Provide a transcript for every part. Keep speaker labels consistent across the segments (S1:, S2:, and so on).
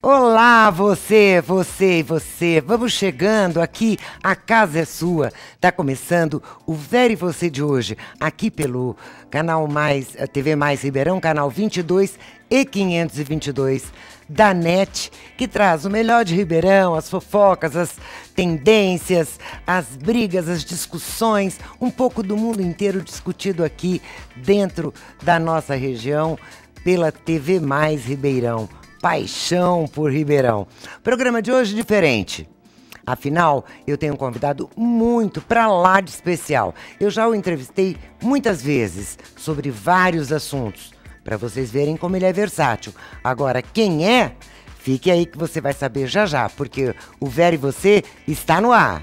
S1: Olá, você e você. Vamos chegando aqui, a casa é sua. Tá começando o Vera e Você de hoje, aqui pelo canal TV Mais Ribeirão, canal 22 e 522 da NET, que traz o melhor de Ribeirão, as fofocas, as tendências, as brigas, as discussões, um pouco do mundo inteiro discutido aqui dentro da nossa região pela TV Mais Ribeirão. Paixão por Ribeirão. Programa de hoje diferente. Afinal, eu tenho um convidado muito pra lá de especial. Eu já o entrevistei muitas vezes sobre vários assuntos, para vocês verem como ele é versátil. Agora, quem é? Fique aí que você vai saber já já, porque o Vera e Você está no ar.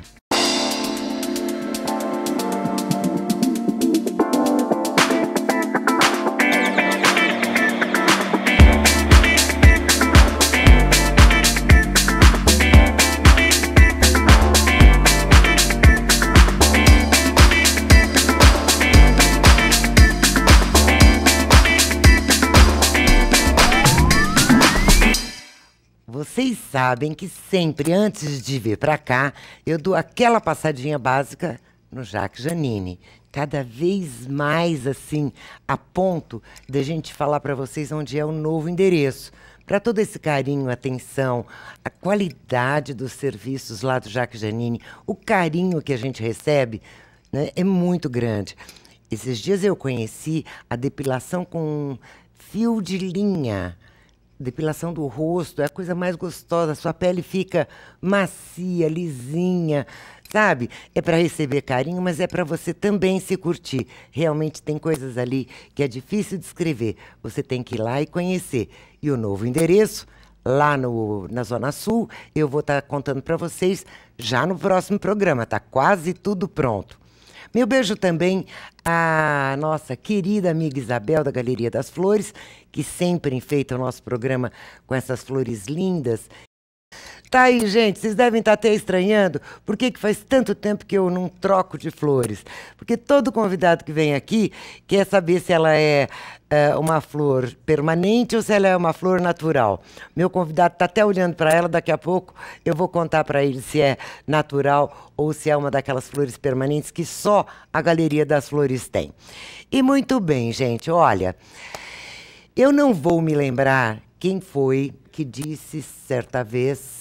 S1: Vocês sabem que sempre, antes de vir pra cá, eu dou aquela passadinha básica no Jaque Janine. Cada vez mais, assim, a ponto de a gente falar pra vocês onde é o novo endereço. Para todo esse carinho, atenção, a qualidade dos serviços lá do Jaque Janine, o carinho que a gente recebe, né, é muito grande. Esses dias eu conheci a depilação com fio de linha. Depilação do rosto é a coisa mais gostosa, sua pele fica macia, lisinha, sabe? É para receber carinho, mas é para você também se curtir. Realmente tem coisas ali que é difícil de descrever. Você tem que ir lá e conhecer. E o novo endereço, lá na Zona Sul, eu vou estar contando para vocês já no próximo programa. Tá quase tudo pronto. Meu beijo também à nossa querida amiga Isabel, da Galeria das Flores, que sempre enfeita o nosso programa com essas flores lindas. Tá aí, gente, vocês devem estar até estranhando por que faz tanto tempo que eu não troco de flores. Porque todo convidado que vem aqui quer saber se ela é uma flor permanente ou se ela é uma flor natural. Meu convidado está até olhando para ela, daqui a pouco eu vou contar para ele se é natural ou se é uma daquelas flores permanentes que só a Galeria das Flores tem. E muito bem, gente, olha, eu não vou me lembrar quem foi que disse certa vez,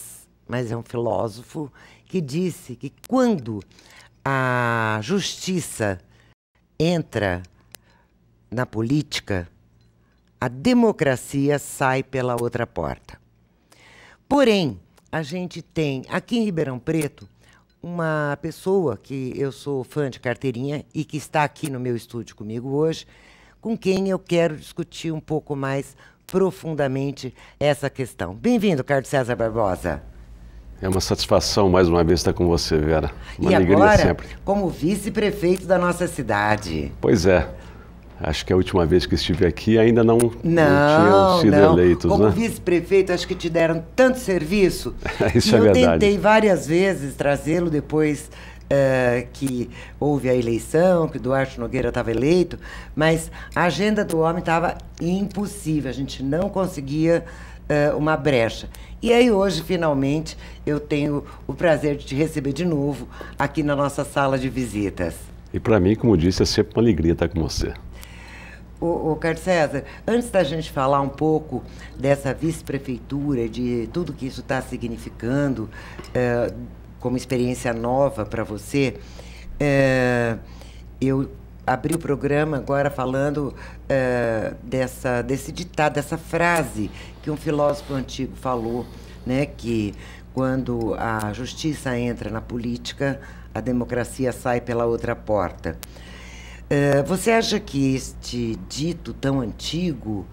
S1: mas é um filósofo, que disse que quando a justiça entra na política, a democracia sai pela outra porta. Porém, a gente tem aqui em Ribeirão Preto uma pessoa que eu sou fã de carteirinha e que está aqui no meu estúdio comigo hoje, com quem eu quero discutir um pouco mais profundamente essa questão. Bem-vindo, Carlos César Barbosa.
S2: É uma satisfação mais uma vez estar com você, Vera. Uma alegria
S1: agora,
S2: sempre.
S1: Como vice-prefeito da nossa cidade.
S2: Pois é. Acho que a última vez que estive aqui ainda não tinham sido eleitos,
S1: como
S2: né?
S1: vice-prefeito, acho que te deram tanto serviço.
S2: Isso é verdade.
S1: Eu tentei várias vezes trazê-lo depois que houve a eleição, que o Duarte Nogueira estava eleito, mas a agenda do homem estava impossível. A gente não conseguia uma brecha. E aí hoje, finalmente, eu tenho o prazer de te receber de novo aqui na nossa sala de visitas.
S2: E para mim, como disse, é sempre uma alegria estar com você.
S1: Ô Carlos César, antes da gente falar um pouco dessa vice-prefeitura, de tudo que isso está significando como experiência nova para você, eu abri o programa agora falando desse ditado, dessa frase que um filósofo antigo falou, né, que quando a justiça entra na política, a democracia sai pela outra porta. Você acha que este dito tão antigo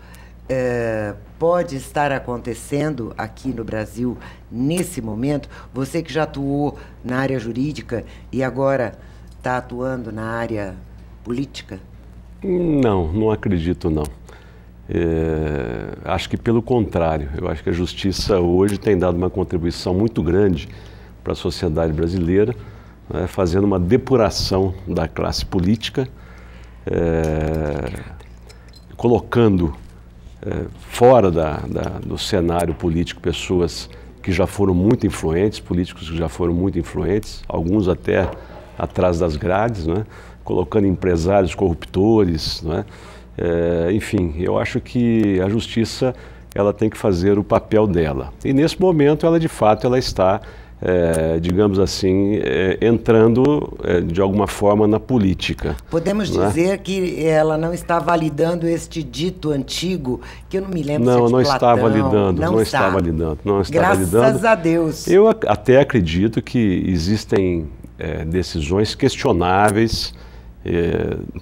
S1: pode estar acontecendo aqui no Brasil nesse momento? Você que já atuou na área jurídica e agora está atuando na área política?
S2: Não acredito, não. Acho que pelo contrário. Eu acho que a justiça hoje tem dado uma contribuição muito grande para a sociedade brasileira, né, fazendo uma depuração da classe política, colocando fora do cenário político, pessoas que já foram muito influentes, políticos que já foram muito influentes, alguns até atrás das grades, né? Colocando empresários corruptores, né? Enfim, eu acho que a justiça ela tem que fazer o papel dela. E nesse momento ela de fato ela está, digamos assim, entrando de alguma forma na política.
S1: Podemos dizer que ela não está validando este dito antigo, que eu não me lembro se é de
S2: não
S1: Platão.
S2: Está validando, não está validando, não está validando.
S1: Graças a Deus.
S2: Eu até acredito que existem decisões questionáveis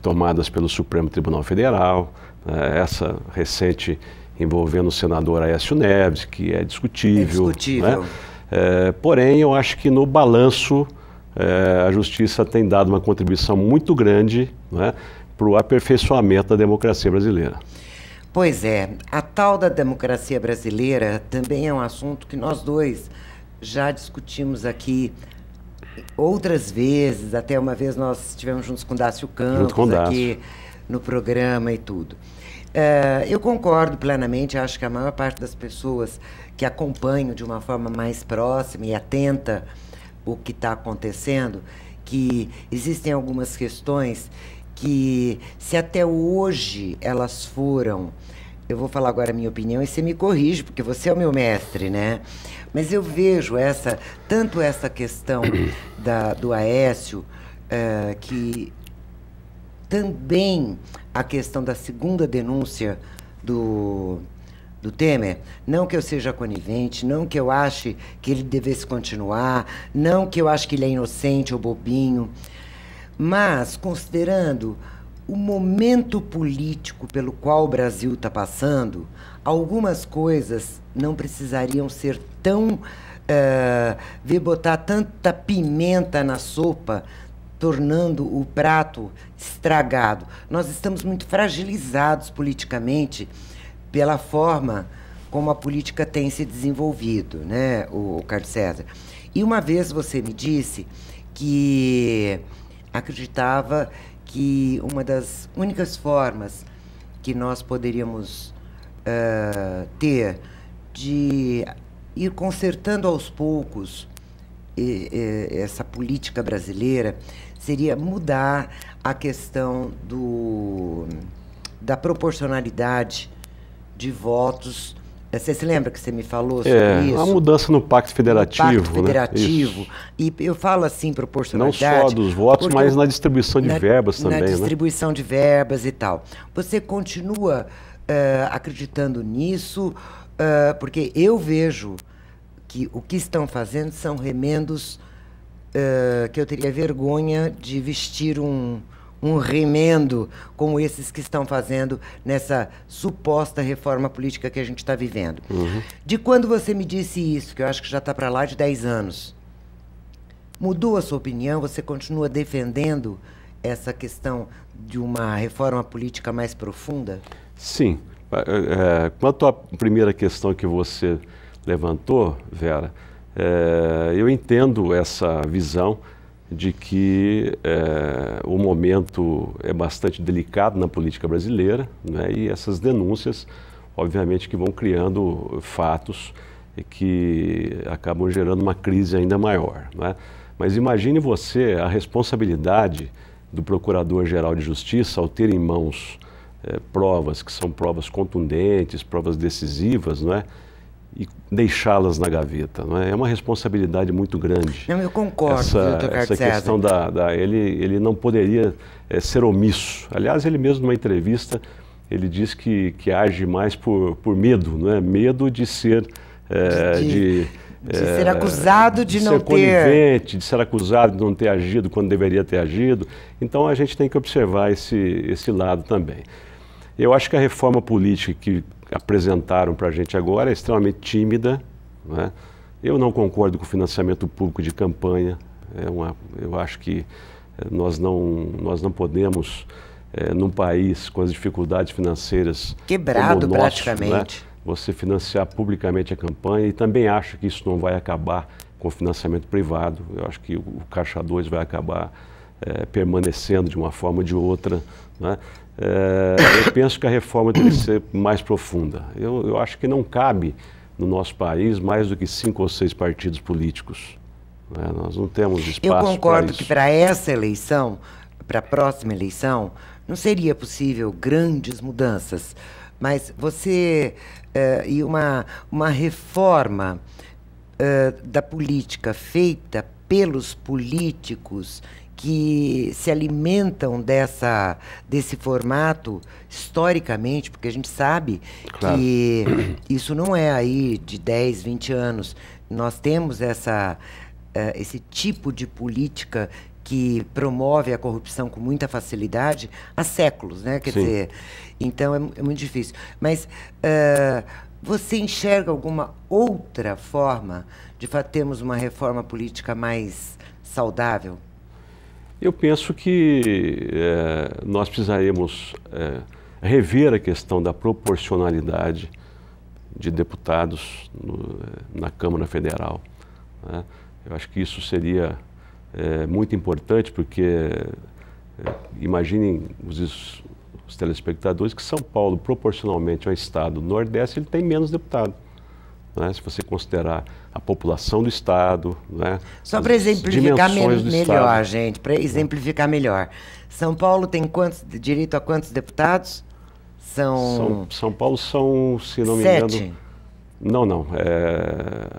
S2: tomadas pelo Supremo Tribunal Federal, essa recente envolvendo o senador Aécio Neves, que é discutível.
S1: É discutível.
S2: Né? Porém, eu acho que no balanço a justiça tem dado uma contribuição muito grande, né, para o aperfeiçoamento da democracia brasileira.
S1: Pois é, a tal da democracia brasileira também é um assunto que nós dois já discutimos aqui outras vezes, até uma vez nós estivemos juntos com Dácio Campos aqui no programa e tudo. Eu concordo plenamente, acho que a maior parte das pessoas que acompanham de uma forma mais próxima e atenta o que está acontecendo, que existem algumas questões que, se até hoje elas foram, eu vou falar agora a minha opinião e você me corrige, porque você é o meu mestre, né? Mas eu vejo tanto essa questão do Aécio, que também a questão da segunda denúncia do Temer, não que eu seja conivente, não que eu ache que ele devesse continuar, não que eu ache que ele é inocente ou bobinho, mas considerando o momento político pelo qual o Brasil está passando, algumas coisas não precisariam ser tão... botar tanta pimenta na sopa, tornando o prato estragado. Nós estamos muito fragilizados politicamente pela forma como a política tem se desenvolvido, né, o Carlos César? E uma vez você me disse que acreditava que uma das únicas formas que nós poderíamos ter de ir consertando aos poucos essa política brasileira seria mudar a questão da proporcionalidade de votos. Você se lembra que você me falou sobre isso?
S2: A mudança no Pacto Federativo.
S1: No Pacto Federativo. Né? E eu falo assim, proporcionalidade...
S2: Não só dos votos, mas na distribuição de verbas também.
S1: Na distribuição de verbas e tal. Você continua acreditando nisso? Porque eu vejo que o que estão fazendo são remendos que eu teria vergonha de vestir um remendo como esses que estão fazendo nessa suposta reforma política que a gente está vivendo. Uhum. De quando você me disse isso, que eu acho que já está para lá de 10 anos, mudou a sua opinião? Você continua defendendo essa questão de uma reforma política mais profunda?
S2: Sim. Quanto à primeira questão que você levantou, Vera, eu entendo essa visão de que o momento é bastante delicado na política brasileira, né, e essas denúncias, obviamente, que vão criando fatos que acabam gerando uma crise ainda maior, né? Mas imagine você a responsabilidade do Procurador-Geral de Justiça ao ter em mãos provas que são provas contundentes, provas decisivas, não é? E deixá-las na gaveta, não é? É uma responsabilidade muito grande.
S1: Não, eu concordo,
S2: essa questão ele não poderia ser omisso. Aliás, ele mesmo numa entrevista, ele diz que age mais por medo, não é? Medo de ser... de
S1: ser acusado de não ter...
S2: conivente, de ser acusado de não ter agido quando deveria ter agido. Então, a gente tem que observar esse lado também. Eu acho que a reforma política que apresentaram para a gente agora é extremamente tímida, né? Eu não concordo com o financiamento público de campanha. Eu acho que nós não podemos, num país com as dificuldades financeiras
S1: quebrado
S2: como o nosso,
S1: praticamente,
S2: né, você financiar publicamente a campanha, e também acho que isso não vai acabar com o financiamento privado. Eu acho que o Caixa 2 vai acabar permanecendo de uma forma ou de outra, né? Eu penso que a reforma tem que ser mais profunda. Eu acho que não cabe no nosso país mais do que 5 ou 6 partidos políticos, né? Nós não temos espaço para isso.
S1: Eu concordo que para essa eleição, para a próxima eleição, não seria possível grandes mudanças, mas e uma reforma da política feita pelos políticos que se alimentam desse formato historicamente, porque a gente sabe
S2: Claro.
S1: que isso não é aí de 10, 20 anos. Nós temos esse tipo de política que promove a corrupção com muita facilidade há séculos, né? Quer
S2: Sim.
S1: dizer, então é muito difícil. Mas você enxerga alguma outra forma de termos uma reforma política mais saudável?
S2: Eu penso que nós precisaremos rever a questão da proporcionalidade de deputados na Câmara Federal, né? Eu acho que isso seria muito importante, porque imaginem os telespectadores que São Paulo, proporcionalmente ao estado do Nordeste, ele tem menos deputado, né? Se você considerar a população do estado, né?
S1: Só para exemplificar melhor,
S2: estado.
S1: Gente, para exemplificar melhor. São Paulo tem direito a quantos deputados?
S2: São Paulo são, se não me
S1: 7.
S2: engano... Não.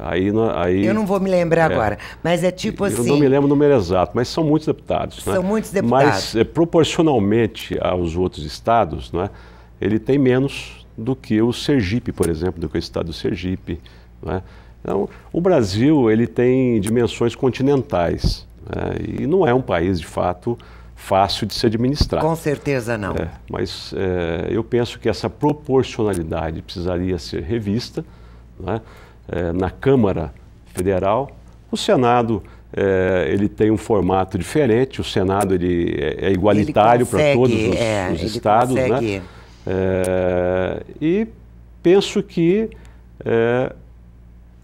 S2: Aí
S1: eu não vou me lembrar agora, mas é tipo assim...
S2: Eu não me lembro o número exato, mas são muitos deputados.
S1: São muitos deputados.
S2: Mas, proporcionalmente aos outros estados, né, ele tem menos do que o Sergipe, por exemplo, do que o estado do Sergipe, né? Então, o Brasil ele tem dimensões continentais, né, e não é um país, de fato, fácil de se administrar.
S1: Com certeza não.
S2: Mas eu penso que essa proporcionalidade precisaria ser revista, né? Na Câmara Federal. O Senado ele tem um formato diferente, o Senado ele é igualitário para todos os estados, né? E penso que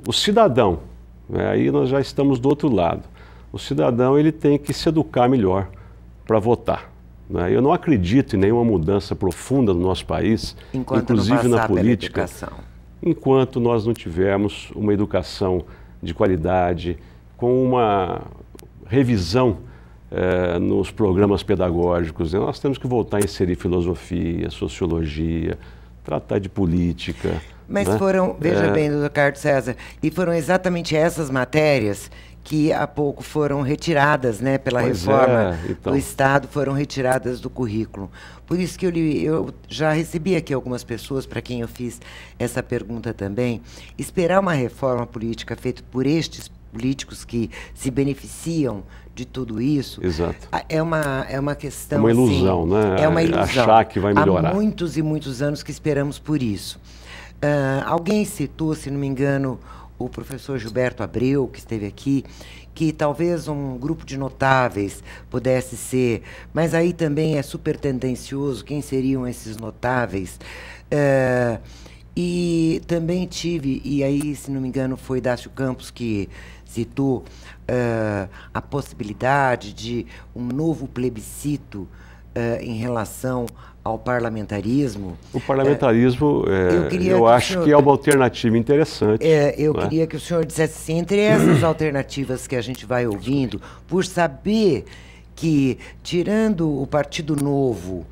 S2: o cidadão, né? Aí nós já estamos do outro lado, o cidadão ele tem que se educar melhor para votar, né? Eu não acredito em nenhuma mudança profunda no nosso país, inclusive na política, enquanto nós não tivermos uma educação de qualidade, com uma revisão nos programas pedagógicos, né? Nós temos que voltar a inserir filosofia, sociologia, tratar de política.
S1: Mas
S2: né?
S1: Veja bem, doutor Carlos César, e foram exatamente essas matérias que há pouco foram retiradas, né, pela reforma do Estado, foram retiradas do currículo. Por isso que eu já recebi aqui algumas pessoas, para quem eu fiz essa pergunta também, esperar uma reforma política feita por estes políticos que se beneficiam de tudo isso.
S2: Exato.
S1: É uma questão...
S2: É uma ilusão, assim, né?
S1: É uma ilusão.
S2: Achar que vai melhorar.
S1: Há muitos e muitos anos que esperamos por isso. Alguém citou, se não me engano, o professor Gilberto Abreu, que esteve aqui, que talvez um grupo de notáveis pudesse ser, mas aí também é super tendencioso quem seriam esses notáveis. E também tive, e aí, se não me engano, foi Dácio Campos que citou a possibilidade de um novo plebiscito em relação ao parlamentarismo.
S2: O parlamentarismo, eu acho que é uma alternativa interessante.
S1: Eu queria que o senhor dissesse assim, entre essas alternativas que a gente vai ouvindo, por saber que, tirando o Partido Novo,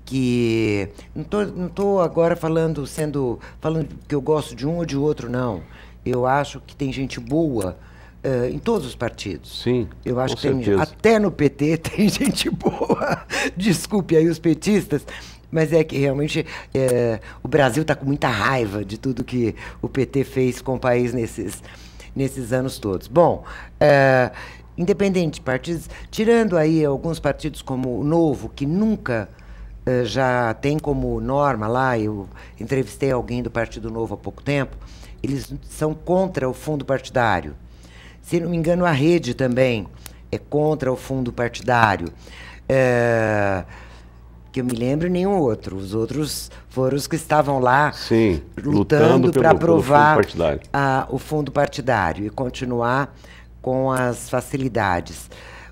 S1: que não estou agora falando que eu gosto de um ou de outro, não. Eu acho que tem gente boa em todos os partidos.
S2: Sim,
S1: eu acho que até no PT tem gente boa. Desculpe aí os petistas, mas é que realmente o Brasil está com muita raiva de tudo que o PT fez com o país nesses anos todos. Bom, independente de partidos, tirando aí alguns partidos como o Novo, que nunca já tem como norma lá, eu entrevistei alguém do Partido Novo há pouco tempo, eles são contra o fundo partidário. Se não me engano, a Rede também é contra o fundo partidário. Que eu me lembro, nenhum outro. Os outros foram os que estavam lá,
S2: sim,
S1: lutando para aprovar o fundo partidário e continuar com as facilidades.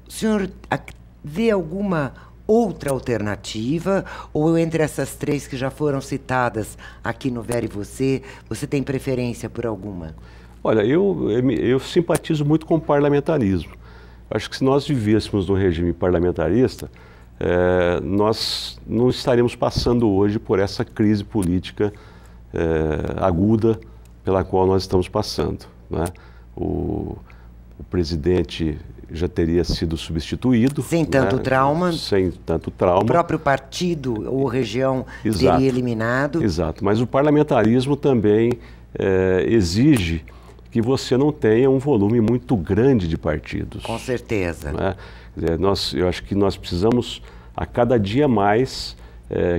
S1: O senhor vê alguma outra alternativa, ou entre essas três que já foram citadas aqui no Vera e Você tem preferência por alguma?
S2: Olha, eu simpatizo muito com o parlamentarismo. Acho que se nós vivêssemos num regime parlamentarista, nós não estaríamos passando hoje por essa crise política aguda pela qual nós estamos passando, né? O presidente já teria sido substituído.
S1: Sem tanto trauma.
S2: Sem tanto trauma.
S1: O próprio partido ou região teria eliminado.
S2: Exato, mas o parlamentarismo também exige que você não tenha um volume muito grande de partidos.
S1: Com certeza.
S2: Né? Eu acho que nós precisamos, a cada dia mais,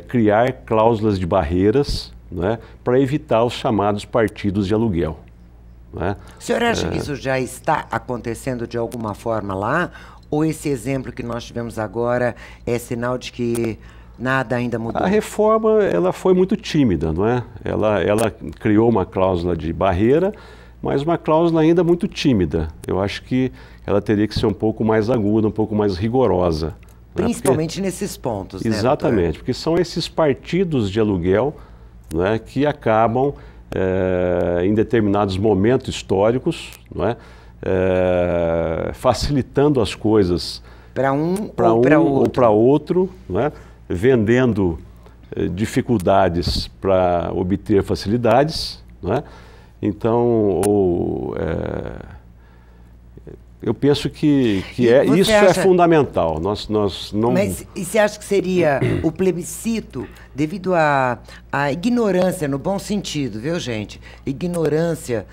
S2: criar cláusulas de barreiras, né, para evitar os chamados partidos de aluguel. Né?
S1: O senhor acha que isso já está acontecendo de alguma forma lá? Ou esse exemplo que nós tivemos agora é sinal de que nada ainda mudou?
S2: A reforma, ela foi muito tímida, não é? Ela criou uma cláusula de barreira, mas uma cláusula ainda muito tímida. Eu acho que ela teria que ser um pouco mais aguda, um pouco mais rigorosa.
S1: Principalmente nesses pontos, né,
S2: exatamente,
S1: doutor?
S2: porque são esses partidos de aluguel, né, que acabam, em determinados momentos históricos, não é? Facilitando as coisas
S1: para um
S2: ou para outro, não é? Vendendo dificuldades para obter facilidades, não é? Então, eu penso que isso é fundamental. Nós não...
S1: Mas e você acha que seria o plebiscito devido à ignorância, no bom sentido, viu, gente? Ignorância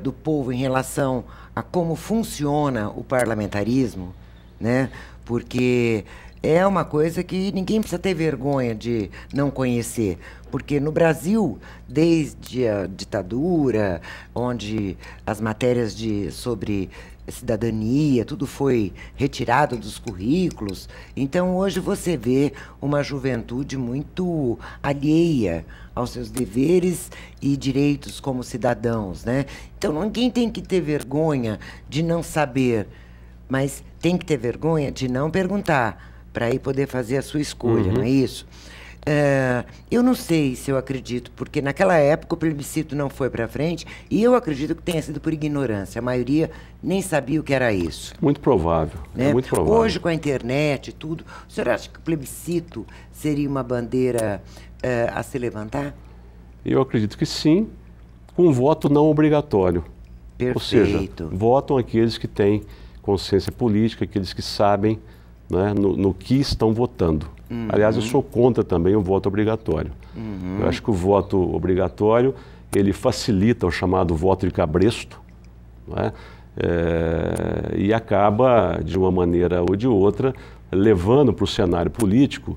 S1: do povo em relação a como funciona o parlamentarismo, né? Porque é uma coisa que ninguém precisa ter vergonha de não conhecer. Porque no Brasil, desde a ditadura, onde as matérias sobre cidadania, tudo foi retirado dos currículos, então hoje você vê uma juventude muito alheia aos seus deveres e direitos como cidadãos, né? Então ninguém tem que ter vergonha de não saber, mas tem que ter vergonha de não perguntar, para aí poder fazer a sua escolha, não é isso? Eu não sei se eu acredito, porque naquela época o plebiscito não foi para frente, e eu acredito que tenha sido por ignorância. A maioria nem sabia o que era isso.
S2: Muito provável,
S1: né?
S2: Muito provável.
S1: Hoje, com a internet e tudo, o senhor acha que o plebiscito seria uma bandeira a se levantar?
S2: Eu acredito que sim, com voto não obrigatório.
S1: Perfeito.
S2: Ou seja, votam aqueles que têm consciência política, aqueles que sabem, né, no que estão votando. Aliás, eu sou contra também o voto obrigatório. Eu acho que o voto obrigatório, ele facilita o chamado voto de cabresto, né, e acaba, de uma maneira ou de outra, levando para o cenário político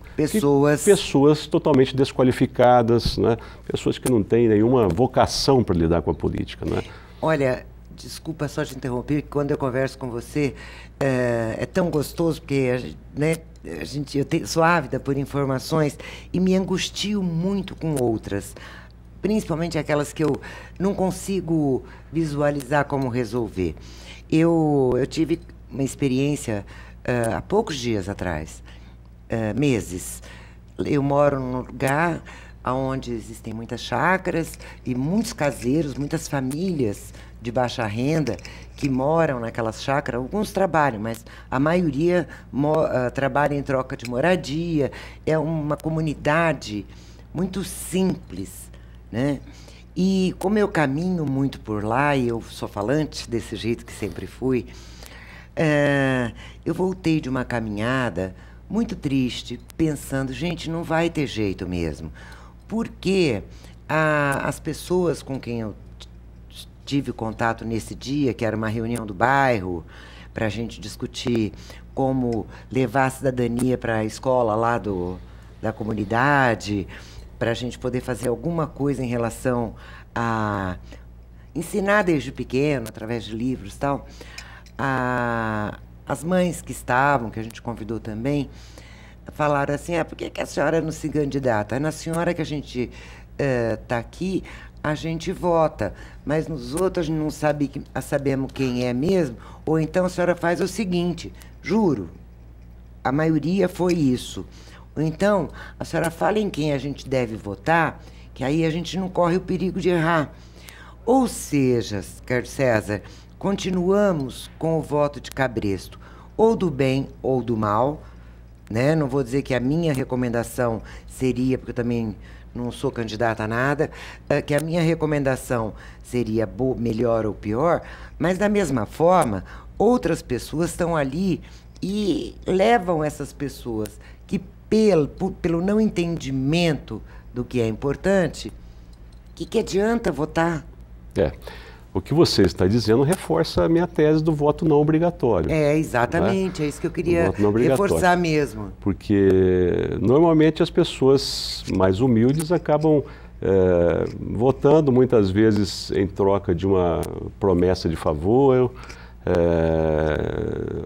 S2: pessoas totalmente desqualificadas, né, pessoas que não têm nenhuma vocação para lidar com a política. Né?
S1: Olha, desculpa só te interromper, que quando eu converso com você é tão gostoso, porque né, eu sou ávida por informações e me angustio muito com outras, principalmente aquelas que eu não consigo visualizar como resolver. Eu tive uma experiência há poucos dias atrás, meses. Eu moro num lugar onde existem muitas chácaras e muitos caseiros, muitas famílias de baixa renda que moram naquelas chácaras. Alguns trabalham, mas a maioria trabalha em troca de moradia. É uma comunidade muito simples, né? E como eu caminho muito por lá, e eu sou falante desse jeito que sempre fui, eu voltei de uma caminhada muito triste, pensando, gente, não vai ter jeito mesmo. Porque as pessoas com quem eu tive contato nesse dia, que era uma reunião do bairro, para a gente discutir como levar a cidadania para a escola lá da comunidade, para a gente poder fazer alguma coisa em relação a ensinar desde pequeno, através de livros e tal. As mães que estavam, que a gente convidou também, falaram assim, por que a senhora não se candidata? Na senhora que a gente está aqui, a gente vota, mas nos outros a gente não sabemos quem é mesmo, ou então a senhora faz o seguinte, Juro, a maioria foi isso. Então, a senhora fala em quem a gente deve votar, que aí a gente não corre o perigo de errar. Ou seja, Carlos César, continuamos com o voto de cabresto, ou do bem ou do mal, né? Não vou dizer que a minha recomendação seria, porque eu também não sou candidata a nada, que a minha recomendação seria melhor ou pior, mas da mesma forma, outras pessoas estão ali e levam essas pessoas que, pelo não entendimento do que é importante, que adianta votar?
S2: O que você está dizendo reforça a minha tese do voto não obrigatório.
S1: Exatamente, é isso que eu queria reforçar mesmo.
S2: Porque normalmente as pessoas mais humildes acabam votando muitas vezes em troca de uma promessa de favor,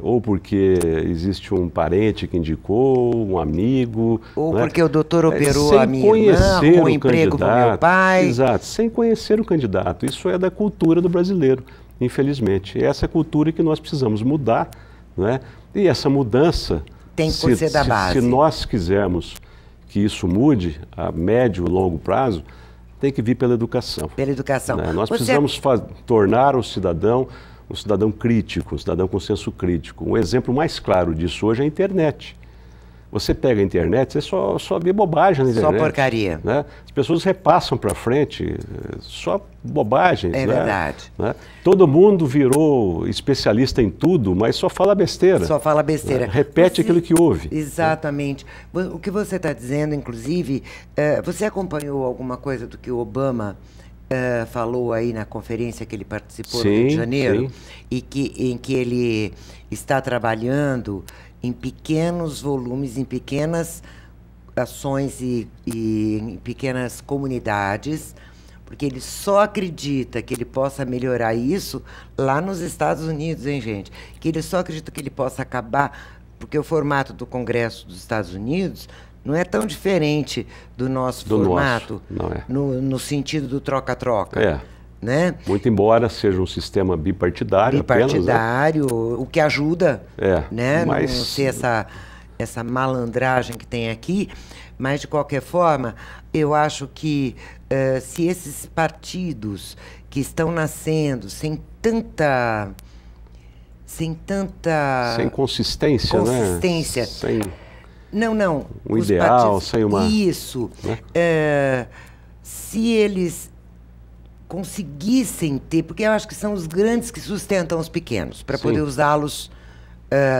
S2: ou porque existe um parente que indicou, um amigo.
S1: Ou porque o doutor operou a minha irmã, um emprego para o meu pai.
S2: Exato, sem conhecer o candidato. Isso é da cultura do brasileiro, infelizmente. É essa cultura que nós precisamos mudar, né? E essa mudança,
S1: tem que ser da base.
S2: Se nós quisermos que isso mude a médio e longo prazo, tem que vir pela educação.
S1: Pela educação.
S2: Né? Nós precisamos tornar o cidadão um cidadão crítico, um cidadão com senso crítico. Um exemplo mais claro disso hoje é a internet. Você pega a internet, você só vê bobagem na internet.
S1: Só porcaria.
S2: Né? As pessoas repassam para frente só bobagens.
S1: É verdade.
S2: Né? Todo mundo virou especialista em tudo, mas só fala besteira.
S1: Só fala besteira.
S2: Né? Repete aquilo que ouve.
S1: Exatamente. Né? O que você está dizendo, inclusive, você acompanhou alguma coisa do que o Obama falou aí na conferência que ele participou no Rio de Janeiro, e em que ele está trabalhando em pequenos volumes, em pequenas ações e em pequenas comunidades, porque ele só acredita que ele possa melhorar isso lá nos Estados Unidos, hein, gente? Que ele só acredita que ele possa acabar, porque o formato do Congresso dos Estados Unidos não é tão diferente do nosso formato,
S2: não é.
S1: No sentido do troca-troca. Né?
S2: Muito embora seja um sistema bipartidário.
S1: Bipartidário,
S2: apenas, né?
S1: O que ajuda, né?
S2: Mas...
S1: Não ser essa malandragem que tem aqui, mas de qualquer forma, eu acho que se esses partidos que estão nascendo sem
S2: consistência, né? Sem...
S1: Não.
S2: Um ideal, sem uma...
S1: Isso. Né? Se eles conseguissem ter, porque eu acho que são os grandes que sustentam os pequenos, para poder usá-los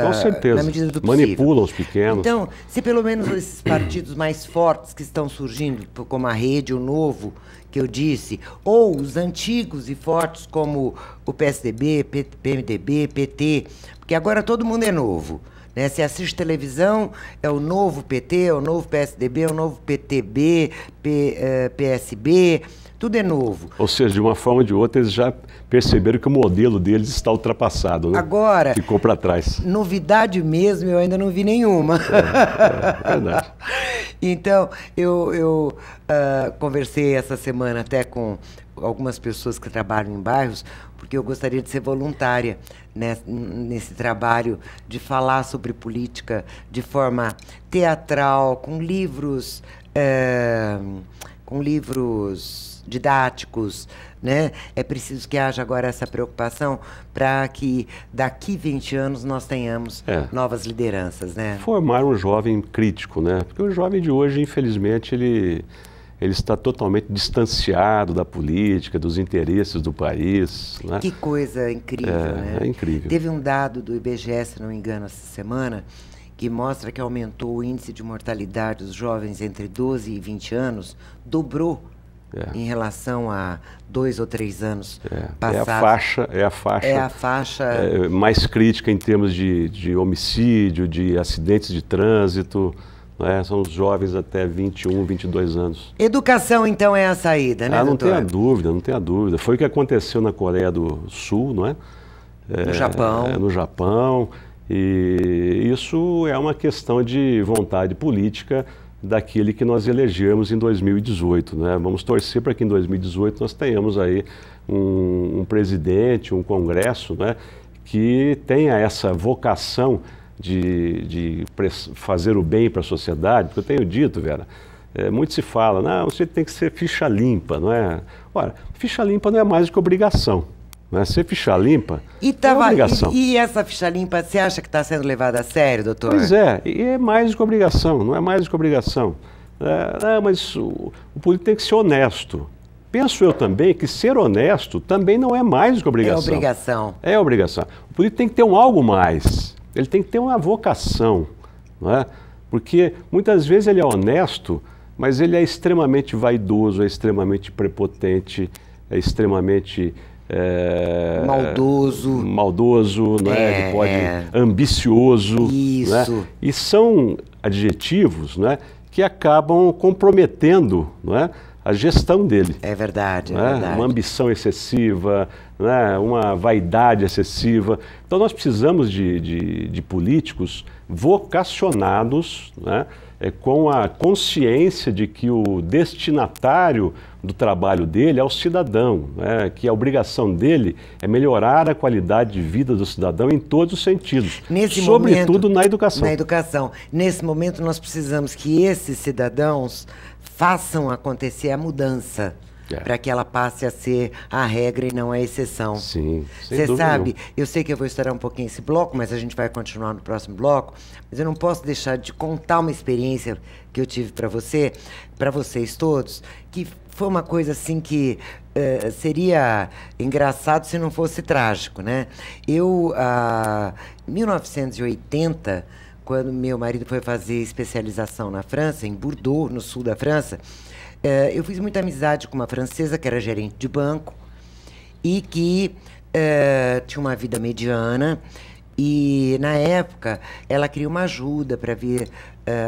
S2: com certeza.
S1: Na medida do possível.
S2: Manipulam os pequenos.
S1: Então, se pelo menos esses partidos mais fortes que estão surgindo, como a Rede, o Novo, que eu disse, ou os antigos e fortes como o PSDB, PMDB, PT, porque agora todo mundo é novo. Né? Se assiste televisão, é o novo PT, é o novo PSDB, é o novo PTB, PSB, tudo é novo.
S2: Ou seja, de uma forma ou de outra, eles já perceberam que o modelo deles está ultrapassado, né?
S1: Agora,
S2: ficou para trás.
S1: Novidade mesmo, eu ainda não vi nenhuma.
S2: É verdade.
S1: Então, eu conversei essa semana até com algumas pessoas que trabalham em bairros, porque eu gostaria de ser voluntária nesse trabalho de falar sobre política de forma teatral, com livros didáticos, né? É preciso que haja agora essa preocupação para que daqui 20 anos nós tenhamos novas lideranças, né?
S2: Formar um jovem crítico, né? Porque o jovem de hoje, infelizmente, ele está totalmente distanciado da política, dos interesses do país. Né?
S1: Que coisa incrível, né?
S2: É incrível.
S1: Teve um dado do IBGE, se não me engano, essa semana, que mostra que aumentou o índice de mortalidade dos jovens entre 12 e 20 anos, dobrou em relação a 2 ou 3 anos passados.
S2: É a faixa mais crítica em termos de homicídio, de acidentes de trânsito. Né? São os jovens até 21, 22 anos.
S1: Educação, então, é a saída, né,
S2: não
S1: doutor?
S2: Não tenha dúvida. Foi o que aconteceu na Coreia do Sul, não é?
S1: No Japão.
S2: No Japão. E isso é uma questão de vontade política daquele que nós elegemos em 2018. Né? Vamos torcer para que em 2018 nós tenhamos aí um presidente, um congresso, né, que tenha essa vocação fazer o bem para a sociedade, porque eu tenho dito, Vera, muito se fala, não, você tem que ser ficha limpa, não é? Ora, ficha limpa não é mais do que obrigação. Não é? Ser ficha limpa é obrigação.
S1: E essa ficha limpa, você acha que está sendo levada a sério, doutor?
S2: Pois é, e é mais do que obrigação, não é mais do que obrigação. Mas o político tem que ser honesto. Penso eu também que ser honesto também não é mais do que obrigação.
S1: É obrigação.
S2: É obrigação. O político tem que ter algo mais, ele tem que ter uma vocação, não é? Porque muitas vezes ele é honesto, mas ele é extremamente vaidoso, é extremamente prepotente, é extremamente... maldoso, não é? Ele pode ambicioso,
S1: isso.
S2: Não é? E são adjetivos, não é? Que acabam comprometendo, não é? A gestão dele.
S1: É verdade, é
S2: não é?
S1: verdade.
S2: Uma ambição excessiva, não é? Uma vaidade excessiva. Então nós precisamos de políticos vocacionados, não é? Com a consciência de que o destinatário do trabalho dele é o cidadão, né? Que a obrigação dele é melhorar a qualidade de vida do cidadão em todos os sentidos, sobretudo na educação.
S1: Na educação. Nesse momento nós precisamos que esses cidadãos façam acontecer a mudança. Para que ela passe a ser a regra e não a exceção.
S2: Sim,
S1: Você sabe, eu sei que eu vou estourar um pouquinho esse bloco, mas a gente vai continuar no próximo bloco, mas eu não posso deixar de contar uma experiência que eu tive para vocês todos, que foi uma coisa assim que seria engraçado se não fosse trágico, né? Eu, em 1980, quando meu marido foi fazer especialização na França, em Bordeaux, no sul da França, eu fiz muita amizade com uma francesa que era gerente de banco e que tinha uma vida mediana e, na época, ela queria uma ajuda para vir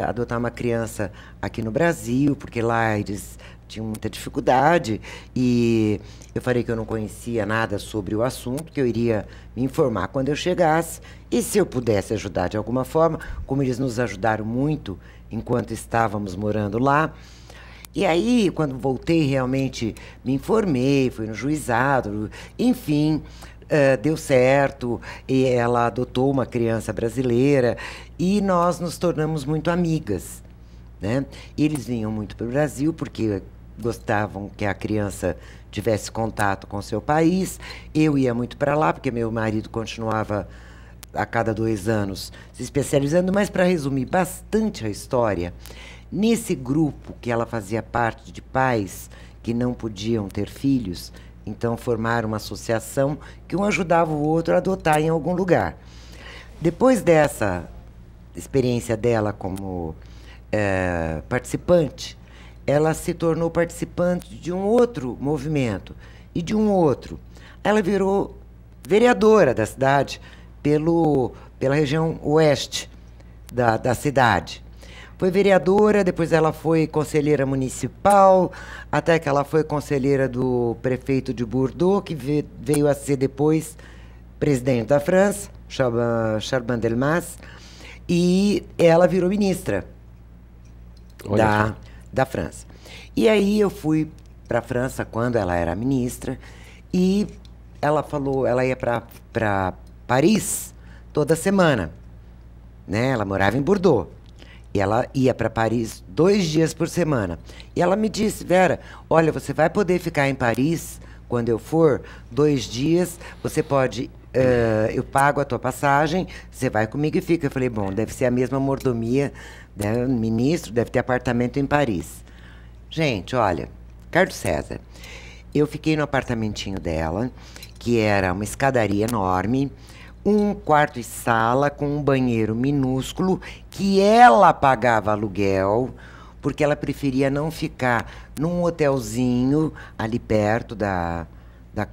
S1: adotar uma criança aqui no Brasil, porque lá eles tinham muita dificuldade e eu falei que eu não conhecia nada sobre o assunto, que eu iria me informar quando eu chegasse e se eu pudesse ajudar de alguma forma, como eles nos ajudaram muito enquanto estávamos morando lá. E aí, quando voltei, realmente me informei, fui no juizado, enfim, deu certo, e ela adotou uma criança brasileira e nós nos tornamos muito amigas, né? Eles vinham muito para o Brasil porque gostavam que a criança tivesse contato com o seu país, eu ia muito para lá porque meu marido continuava a cada 2 anos se especializando, mas para resumir bastante a história... Nesse grupo que ela fazia parte de pais que não podiam ter filhos, então formaram uma associação que um ajudava o outro a adotar em algum lugar. Depois dessa experiência dela como participante, ela se tornou participante de um outro movimento e de um outro. Ela virou vereadora da cidade pela região oeste da cidade. Foi vereadora, depois ela foi conselheira municipal, até que ela foi conselheira do prefeito de Bordeaux, que veio a ser depois presidente da França, Charbon Delmas, e ela virou ministra da França. E aí eu fui para a França quando ela era ministra, e ela falou, ela ia para Paris toda semana, né? Ela morava em Bordeaux. E ela ia para Paris 2 dias por semana. E ela me disse, Vera, olha, você vai poder ficar em Paris quando eu for 2 dias, você pode, eu pago a tua passagem, você vai comigo e fica. Eu falei, bom, deve ser a mesma mordomia, né, ministro, deve ter apartamento em Paris. Gente, olha, Carlos César, eu fiquei no apartamentinho dela, que era uma escadaria enorme, 1 quarto e sala com um banheiro minúsculo que ela pagava aluguel, porque ela preferia não ficar num hotelzinho ali perto da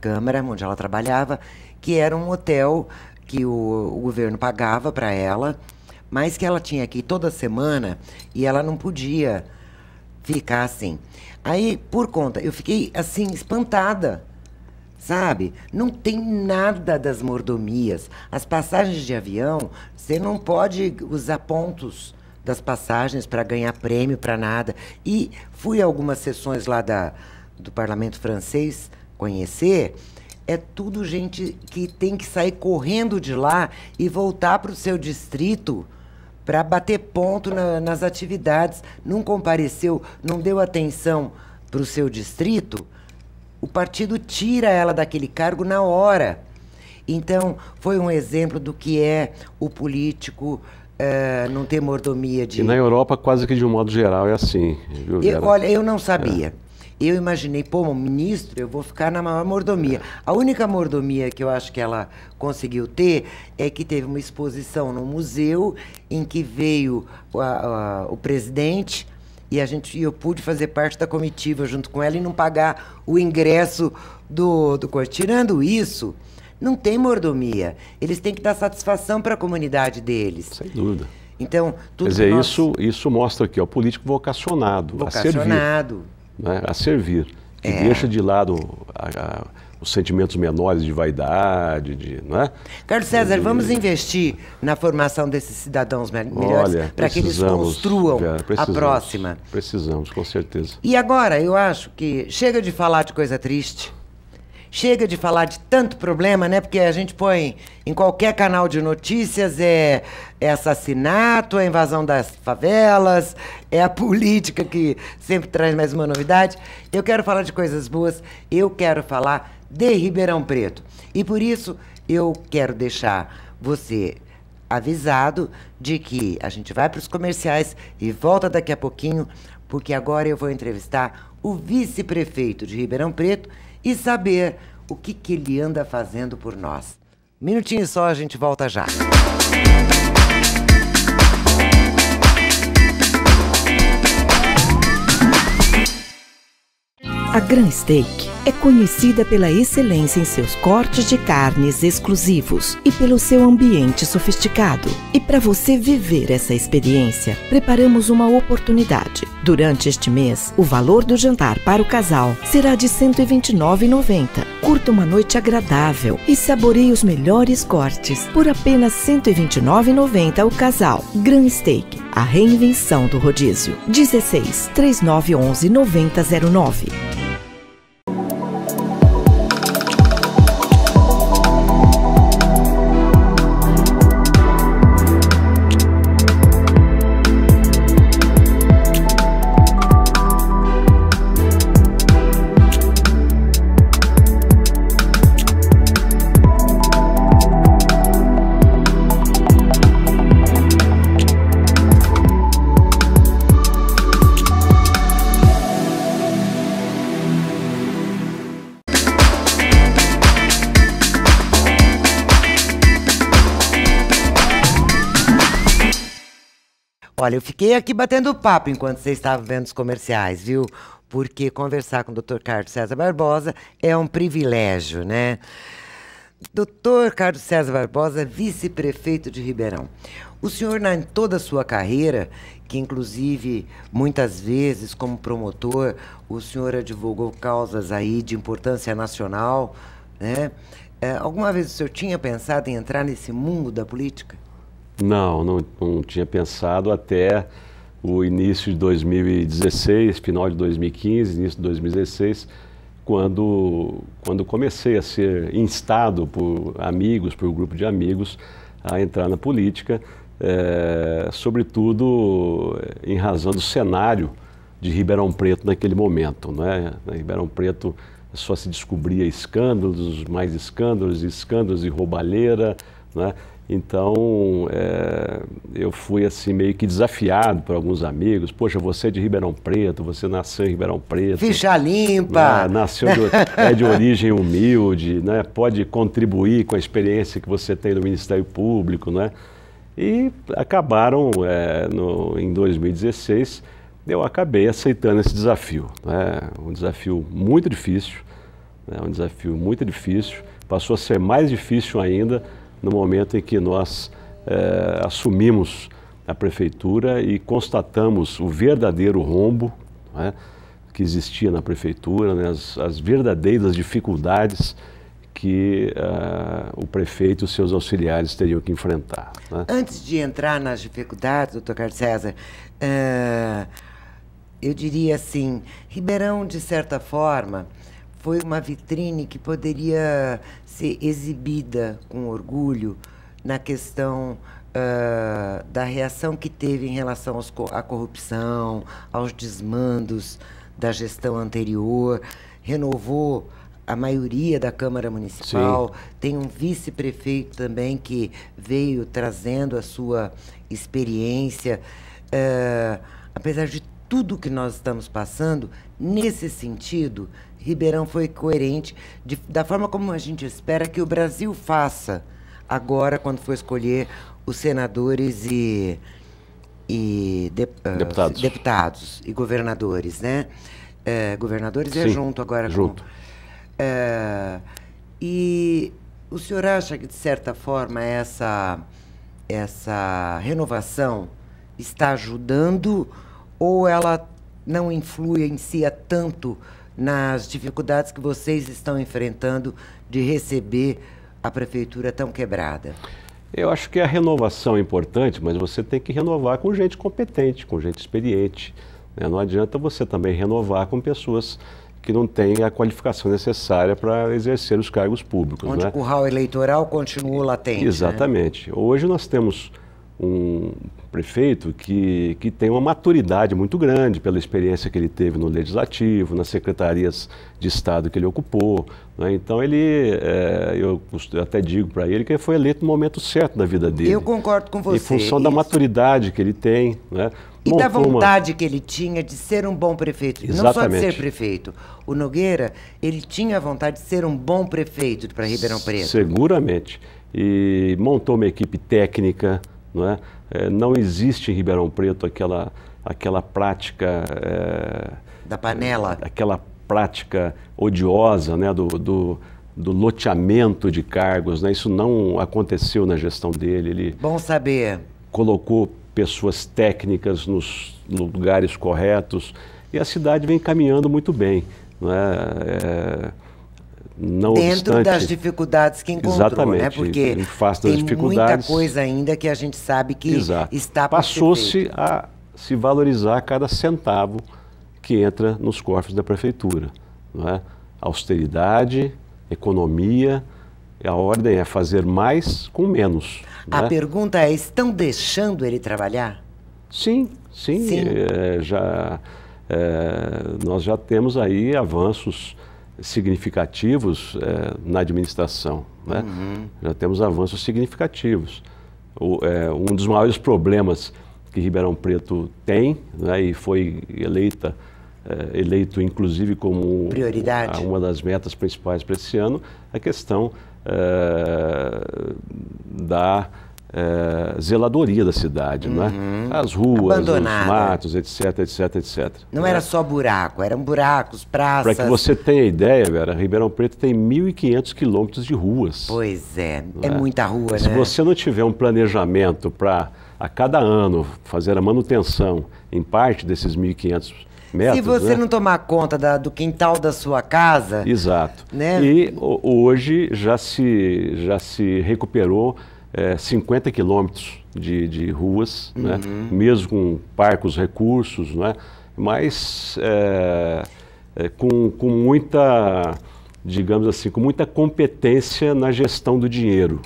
S1: Câmara, onde ela trabalhava, que era um hotel que o governo pagava para ela, mas que ela tinha que ir toda semana e ela não podia ficar assim. Aí, por conta, eu fiquei assim, espantada. Sabe? Não tem nada das mordomias. As passagens de avião, você não pode usar pontos das passagens para ganhar prêmio, para nada. E fui a algumas sessões lá do parlamento francês conhecer, é tudo gente que tem que sair correndo de lá e voltar para o seu distrito para bater ponto nas atividades. Não compareceu, não deu atenção para o seu distrito, o partido tira ela daquele cargo na hora. Então, foi um exemplo do que é o político não ter mordomia de...
S2: E na Europa, quase que de um modo geral, é assim. Viu, Vera?
S1: Olha, eu não sabia. Eu imaginei, pô, um ministro, eu vou ficar na maior mordomia. A única mordomia que eu acho que ela conseguiu ter é que teve uma exposição no museu em que veio o presidente e eu pude fazer parte da comitiva junto com ela e não pagar o ingresso do coisa. Tirando isso, não tem mordomia. Eles têm que dar satisfação para a comunidade deles.
S2: Sem dúvida.
S1: Então, tudo.
S2: Quer dizer, isso mostra aqui, o político vocacionado, a servir. Né, a servir, que deixa de lado os sentimentos menores de vaidade, não é?
S1: Carlos César, vamos investir na formação desses cidadãos melhores para que eles construam a próxima.
S2: Precisamos, com certeza.
S1: E agora, eu acho que chega de falar de coisa triste, chega de falar de tanto problema, né? Porque a gente põe em qualquer canal de notícias, é assassinato, é invasão das favelas, é a política que sempre traz mais uma novidade. Eu quero falar de coisas boas, eu quero falar de Ribeirão Preto. E por isso eu quero deixar você avisado de que a gente vai para os comerciais e volta daqui a pouquinho, porque agora eu vou entrevistar o vice-prefeito de Ribeirão Preto e saber o que ele anda fazendo por nós. Um minutinho só, a gente volta já.
S3: A Gran Steak é conhecida pela excelência em seus cortes de carnes exclusivos e pelo seu ambiente sofisticado. E para você viver essa experiência, preparamos uma oportunidade. Durante este mês, o valor do jantar para o casal será de R$ 129,90. Curta uma noite agradável e saboreie os melhores cortes por apenas R$ 129,90 o casal. Gran Steak, a reinvenção do rodízio. 16 3911 9009.
S1: Olha, eu fiquei aqui batendo papo enquanto vocês estavam vendo os comerciais, viu? Porque conversar com o Dr. Carlos César Barbosa é um privilégio, né? Dr. Carlos César Barbosa, vice-prefeito de Ribeirão. O senhor, em toda a sua carreira, que inclusive muitas vezes como promotor, o senhor advogou causas aí de importância nacional, né? Alguma vez o senhor tinha pensado em entrar nesse mundo da política?
S2: Não tinha pensado até o início de 2016, final de 2015, início de 2016, quando comecei a ser instado por amigos, por um grupo de amigos, a entrar na política, sobretudo em razão do cenário de Ribeirão Preto naquele momento, né? Em Ribeirão Preto só se descobria escândalos, mais escândalos e roubalheira, né? Então, eu fui assim meio que desafiado por alguns amigos. Poxa, você é de Ribeirão Preto, você nasceu em Ribeirão Preto.
S1: Ficha limpa!
S2: Né? Nasceu de origem humilde, né? Pode contribuir com a experiência que você tem no Ministério Público, né? E acabaram, em 2016, eu acabei aceitando esse desafio. Né? Um desafio muito difícil, né? Um desafio muito difícil. Passou a ser mais difícil ainda no momento em que nós assumimos a prefeitura e constatamos o verdadeiro rombo, né, que existia na prefeitura, né, as verdadeiras dificuldades que o prefeito e os seus auxiliares teriam que enfrentar. Né?
S1: Antes de entrar nas dificuldades, doutor Carlos César, eu diria assim, Ribeirão, de certa forma, foi uma vitrine que poderia ser exibida com orgulho na questão da reação que teve em relação à corrupção, aos desmandos da gestão anterior, renovou a maioria da Câmara Municipal, sim, tem um vice-prefeito também que veio trazendo a sua experiência. Apesar de tudo que nós estamos passando, nesse sentido, Ribeirão foi coerente da forma como a gente espera que o Brasil faça agora, quando for escolher os senadores e deputados e governadores, né? Governadores sim, é junto agora.
S2: Junto.
S1: E o senhor acha que, de certa forma, essa renovação está ajudando ou ela não influencia tanto nas dificuldades que vocês estão enfrentando de receber a prefeitura tão quebrada?
S2: Eu acho que a renovação é importante, mas você tem que renovar com gente competente, com gente experiente, né? Não adianta você também renovar com pessoas que não têm a qualificação necessária para exercer os cargos públicos.
S1: Onde, né, o curral eleitoral continua latente.
S2: Exatamente. Né? Hoje nós temos um prefeito que tem uma maturidade muito grande pela experiência que ele teve no Legislativo, nas secretarias de Estado que ele ocupou, né? Então eu até digo para ele que ele foi eleito no momento certo da vida dele.
S1: Eu concordo com você.
S2: Em função da maturidade que ele tem, né?
S1: E da vontade que ele tinha de ser um bom prefeito.
S2: Exatamente.
S1: Não só de ser prefeito. O Nogueira, ele tinha a vontade de ser um bom prefeito para Ribeirão Preto.
S2: Seguramente. E montou uma equipe técnica, não é? Não existe em Ribeirão Preto aquela prática...
S1: da panela.
S2: Aquela prática odiosa, né, do loteamento de cargos, né? Isso não aconteceu na gestão dele. Ele
S1: bom saber.
S2: Colocou pessoas técnicas nos lugares corretos e a cidade vem caminhando muito bem. Não é? Não
S1: dentro
S2: obstante,
S1: das dificuldades que encontrou,
S2: exatamente,
S1: né? Porque
S2: em face das
S1: tem
S2: dificuldades,
S1: muita coisa ainda que a gente sabe que está por
S2: passou-se a se valorizar cada centavo que entra nos cofres da prefeitura, não é? Austeridade, economia, a ordem é fazer mais com menos.
S1: A
S2: né?
S1: pergunta é, estão deixando ele trabalhar?
S2: Sim. Nós já temos aí avanços significativos na administração, né? Já temos avanços significativos. Um dos maiores problemas que Ribeirão Preto tem, né, e foi eleito inclusive como
S1: prioridade,
S2: uma das metas principais para esse ano, a questão da zeladoria da cidade, não é? As ruas,
S1: abandonada,
S2: os matos, etc.
S1: Não era só buraco, eram buracos, praças...
S2: Para que você tenha ideia, Vera, Ribeirão Preto tem 1.500 quilômetros de ruas.
S1: Pois é muita rua,
S2: Se
S1: né?
S2: você não tiver um planejamento para, a cada ano, fazer a manutenção em parte desses 1.500 metros...
S1: Se você
S2: né?
S1: não tomar conta do quintal da sua casa...
S2: Exato.
S1: Né?
S2: E hoje já se recuperou 50 quilômetros de ruas, né? Mesmo com parcos recursos, né? Mas com muita, digamos assim, com muita competência na gestão do dinheiro,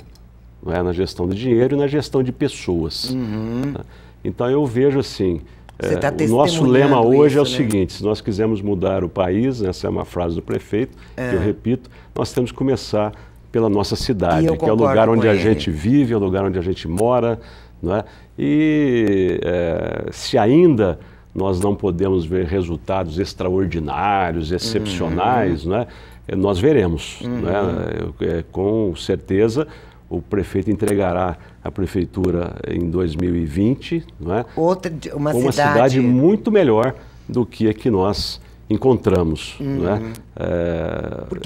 S2: né? Na gestão do dinheiro e na gestão de pessoas. Né? Então eu vejo assim, o nosso lema hoje é o seguinte: se nós quisermos mudar o país, essa é uma frase do prefeito, que eu repito, nós temos que começar pela nossa cidade, que é o lugar onde a gente vive, é o lugar onde a gente mora, não é? E se ainda nós não podemos ver resultados extraordinários, excepcionais, não é? Nós veremos. Não é? Com certeza o prefeito entregará a prefeitura em 2020, não é? Uma cidade muito melhor do que a que nós encontramos. Né?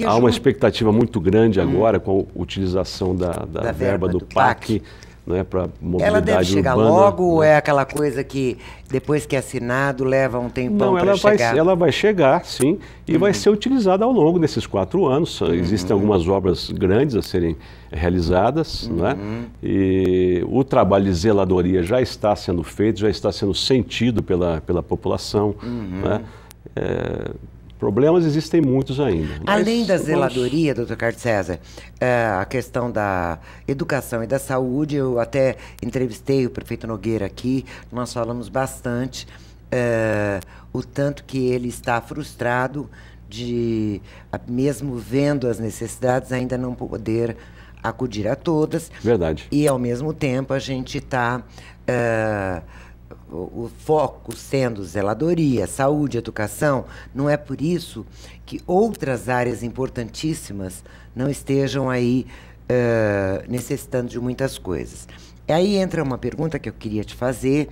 S2: Há uma expectativa muito grande agora com a utilização da verba do PAC, né, para mobilidade urbana.
S1: Ela deve chegar logo, ou é aquela coisa que depois que é assinado leva um tempão para chegar?
S2: Ela vai chegar, sim, e vai ser utilizada ao longo desses 4 anos. Existem algumas obras grandes a serem realizadas, né? E o trabalho de zeladoria já está sendo feito, já está sendo sentido pela população, né? Problemas existem muitos ainda.
S1: Além da zeladoria, doutor Carlos César, a questão da educação e da saúde, eu até entrevistei o prefeito Nogueira aqui, nós falamos bastante o tanto que ele está frustrado de, mesmo vendo as necessidades, ainda não poder acudir a todas.
S2: Verdade.
S1: E, ao mesmo tempo, a gente está... o foco sendo zeladoria, saúde, educação, não é por isso que outras áreas importantíssimas não estejam aí necessitando de muitas coisas. E aí entra uma pergunta que eu queria te fazer,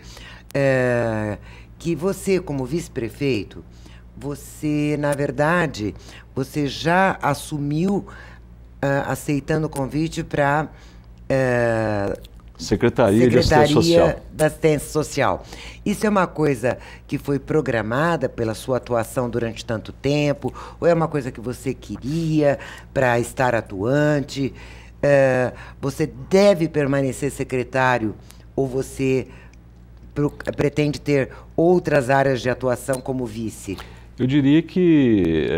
S1: que você, como vice-prefeito, você, na verdade, você já assumiu aceitando o convite para...
S2: Secretaria de Assistência Social.
S1: da Assistência Social. Isso é uma coisa que foi programada pela sua atuação durante tanto tempo? Ou é uma coisa que você queria para estar atuante? Você deve permanecer secretário ou você pretende ter outras áreas de atuação como vice?
S2: Eu diria que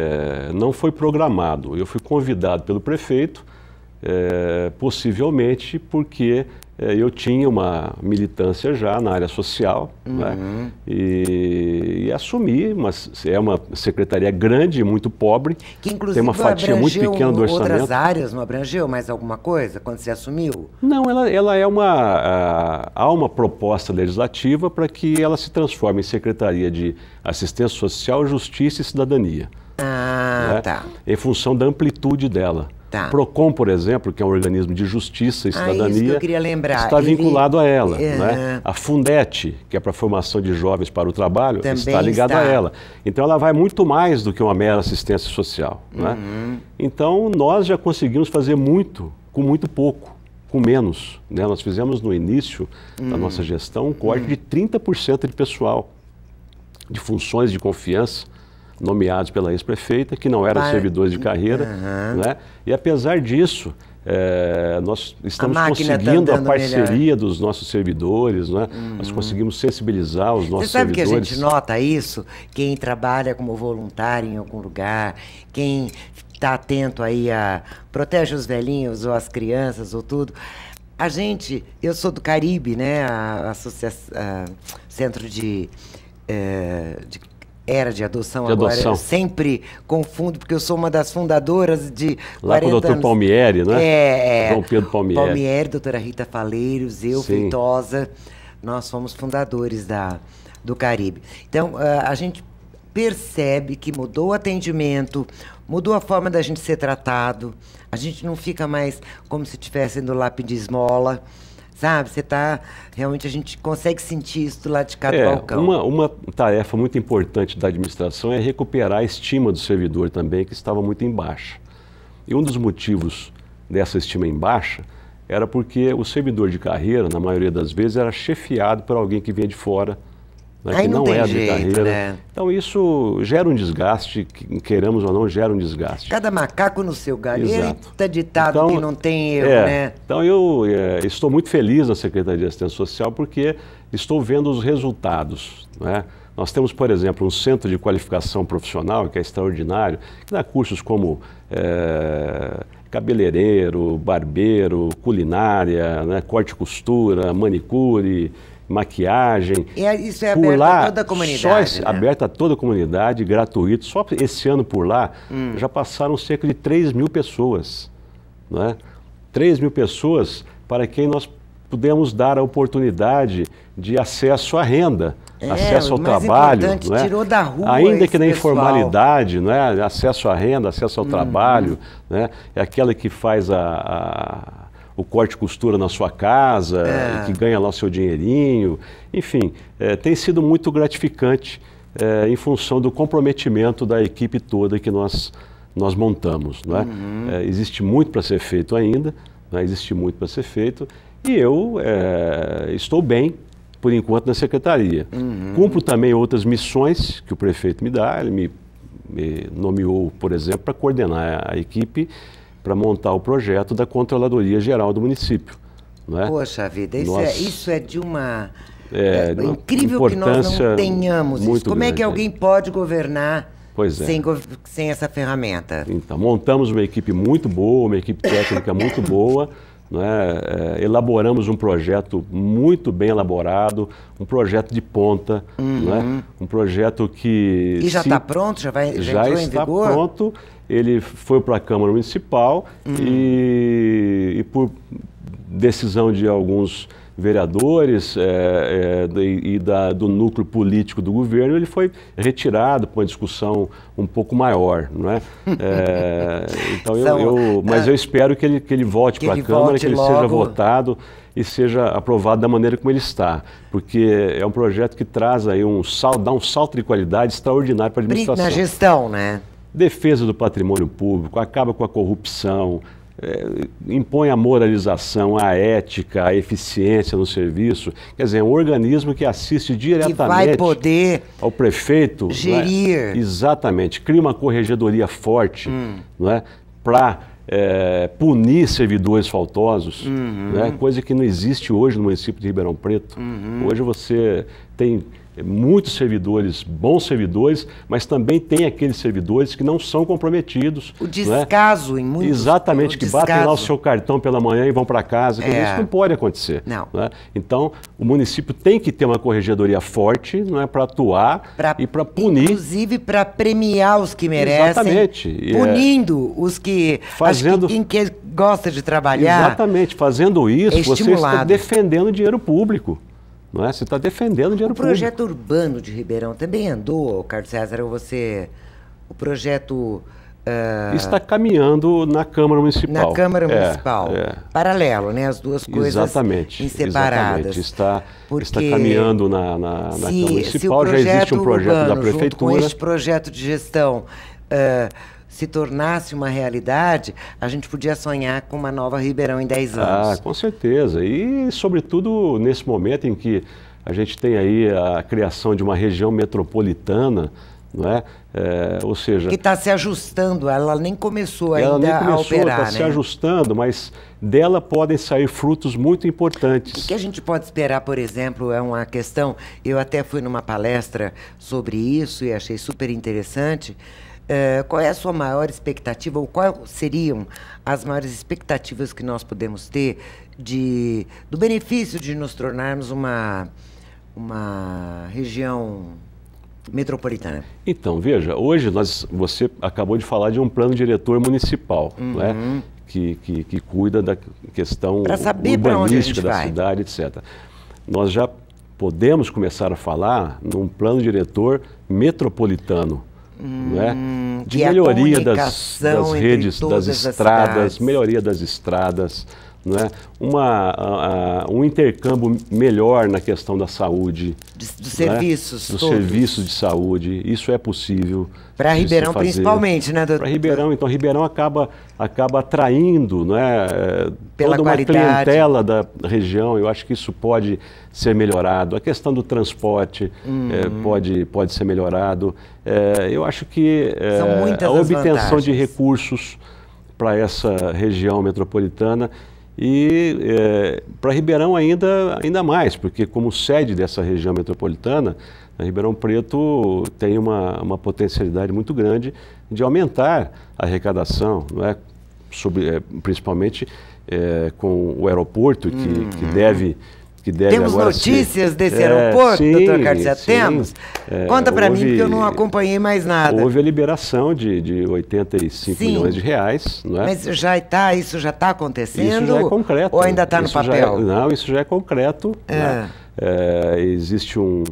S2: não foi programado. Eu fui convidado pelo prefeito, possivelmente porque eu tinha uma militância já na área social, né? E assumi, mas é uma secretaria grande e muito pobre,
S1: que inclusive
S2: tem uma fatia muito pequena do orçamento.
S1: Outras áreas, não abrangeu mais alguma coisa quando você assumiu?
S2: Não, ela é há uma proposta legislativa para que ela se transforme em Secretaria de Assistência Social, Justiça e Cidadania. Né?
S1: Tá.
S2: Em função da amplitude dela.
S1: Tá.
S2: PROCON, por exemplo, que é um organismo de justiça e cidadania,
S1: isso que eu queria lembrar.
S2: está vinculado a ela. Né? A Fundete, que é para a formação de jovens para o trabalho, também está ligada a ela. Então ela vai muito mais do que uma mera assistência social. Né? Então nós já conseguimos fazer muito com muito pouco, com menos. Né? Nós fizemos no início da nossa gestão um corte de 30% de pessoal, de funções de confiança, nomeados pela ex-prefeita, que não eram servidores de carreira. Né? E apesar disso, nós estamos conseguindo a parceria dos nossos servidores, né? Nós conseguimos sensibilizar os nossos servidores. Você sabe
S1: que a gente nota isso? Quem trabalha como voluntário em algum lugar, quem está atento aí protege os velhinhos ou as crianças ou tudo. A gente, eu sou do Caribe, né? A Centro de Era de adoção agora. Eu sempre confundo, porque eu sou uma das fundadoras de
S2: lá 40 com o doutor Palmieri, né? João Pedro Palmieri.
S1: Palmieri, doutora Rita Faleiros, eu, Feitosa, nós fomos fundadores do Caribe. Então, a gente percebe que mudou o atendimento, mudou a forma da gente ser tratado, a gente não fica mais como se estivesse indo lá pedir esmola. Sabe, realmente a gente consegue sentir isso do lado de cá do balcão.
S2: Uma tarefa muito importante da administração é recuperar a estima do servidor também, que estava muito em baixa. E um dos motivos dessa estima em baixa era porque o servidor de carreira, na maioria das vezes, era chefiado por alguém que vinha de fora, né, que não era de carreira. Né? Então isso gera um desgaste, queiramos ou não, gera um desgaste.
S1: Cada macaco no seu galho. Está ditado então, que não tem erro, né?
S2: Então eu estou muito feliz na Secretaria de Assistência Social porque estou vendo os resultados, né? Nós temos, por exemplo, um centro de qualificação profissional, que é extraordinário, que dá cursos como cabeleireiro, barbeiro, culinária, né, corte e costura, manicure, maquiagem.
S1: E isso é aberto a toda a comunidade,
S2: né? Aberto a toda a comunidade, gratuito. Só esse ano por lá já passaram cerca de 3 mil pessoas. Né? 3 mil pessoas para quem nós pudemos dar a oportunidade de acesso à renda, acesso ao trabalho. Né?
S1: Tirou da rua
S2: ainda que na informalidade, né? Acesso à renda, acesso ao trabalho, né? É aquela que faz o corte e costura na sua casa, que ganha lá o seu dinheirinho. Enfim, tem sido muito gratificante em função do comprometimento da equipe toda que nós montamos. Né? Existe muito para ser feito ainda, né? Existe muito para ser feito, e eu estou bem, por enquanto, na secretaria. Cumpro também outras missões que o prefeito me dá. Ele me nomeou, por exemplo, para coordenar a equipe para montar o projeto da Controladoria Geral do município. Né?
S1: Poxa vida, isso é de uma... incrível que nós não tenhamos isso. Como é que alguém pode governar
S2: Pois é.
S1: Sem essa ferramenta?
S2: Então, montamos uma equipe muito boa, uma equipe técnica muito boa, né? Elaboramos um projeto muito bem elaborado, um projeto de ponta, né? Um projeto que...
S1: E já está pronto? Já entrou em vigor?
S2: Pronto. Ele foi para a Câmara Municipal e por decisão de alguns vereadores do núcleo político do governo, ele foi retirado para uma discussão um pouco maior, não é? Então mas eu espero que ele volte para a Câmara, que ele seja votado e seja aprovado da maneira como ele está, porque é um projeto que traz aí dá um salto de qualidade extraordinário para a administração.
S1: Na gestão, né?
S2: Defesa do patrimônio público, acaba com a corrupção, impõe a moralização, a ética, a eficiência no serviço. Quer dizer, é um organismo que assiste diretamente
S1: vai poder
S2: ao prefeito.
S1: Gerir.
S2: Né? Exatamente. Cria uma corregedoria forte, né? Para punir servidores faltosos, né? Coisa que não existe hoje no município de Ribeirão Preto. Hoje você tem muitos servidores, bons servidores, mas também tem aqueles servidores que não são comprometidos.
S1: O descaso, né? Em muitos...
S2: Exatamente, que batem lá o seu cartão pela manhã e vão para casa. Isso não pode acontecer.
S1: Não.
S2: Né? Então, o município tem que ter uma corregedoria forte, não é, para atuar e para punir.
S1: Inclusive para premiar os que merecem.
S2: Exatamente.
S1: Punindo os que...
S2: Fazendo...
S1: Quem gosta de trabalhar...
S2: Exatamente. Fazendo isso, você está defendendo dinheiro público. Não é? Você está defendendo dinheiro público.
S1: O projeto urbano de Ribeirão também andou, Carlos César, ou você... O projeto...
S2: Está caminhando na Câmara Municipal.
S1: Na Câmara Municipal. Paralelo, né? As duas coisas inseparadas.
S2: Exatamente. Está caminhando na Câmara Municipal, já existe um projeto urbano, da Prefeitura.
S1: Junto com este projeto de gestão... se tornasse uma realidade, a gente podia sonhar com uma nova Ribeirão em 10 anos.
S2: Com certeza. E, sobretudo, nesse momento em que a gente tem aí a criação de uma região metropolitana, não é? Ou seja...
S1: Que está se ajustando, ela nem começou ainda a operar,
S2: está se ajustando, mas dela podem sair frutos muito importantes.
S1: O que a gente pode esperar, por exemplo, é uma questão... Eu até fui numa palestra sobre isso e achei super interessante. Qual é a sua maior expectativa, ou quais seriam as maiores expectativas que nós podemos ter do benefício de nos tornarmos uma região metropolitana?
S2: Então, veja, hoje você acabou de falar de um plano diretor municipal, não é? Que cuida da questão urbanística da cidade, etc. Nós já podemos começar a falar num plano diretor metropolitano, não é? De melhoria das redes, das estradas, melhoria das estradas, não é? Um intercâmbio melhor na questão da saúde.
S1: Dos serviços.
S2: Dos serviços de saúde. Isso é possível.
S1: Para Ribeirão, principalmente, né, doutor?
S2: Para Ribeirão. Então, Ribeirão acaba atraindo, não é?
S1: Pela
S2: toda uma
S1: qualidade.
S2: clientela da região. Eu acho que isso pode ser melhorado. A questão do transporte pode ser melhorado. Eu acho que a obtenção de recursos para essa região metropolitana e para Ribeirão ainda mais, porque como sede dessa região metropolitana, a Ribeirão Preto tem uma potencialidade muito grande de aumentar a arrecadação, não é? Principalmente com o aeroporto que deve
S1: Temos
S2: agora
S1: notícias desse aeroporto, doutor Carlos? Temos? Conta para mim, porque eu não acompanhei mais nada.
S2: Houve a liberação de 85 milhões de reais. Não é?
S1: Mas isso já está acontecendo?
S2: Isso já é concreto.
S1: Ou ainda está no papel?
S2: Não, isso já é concreto. Né? Existe um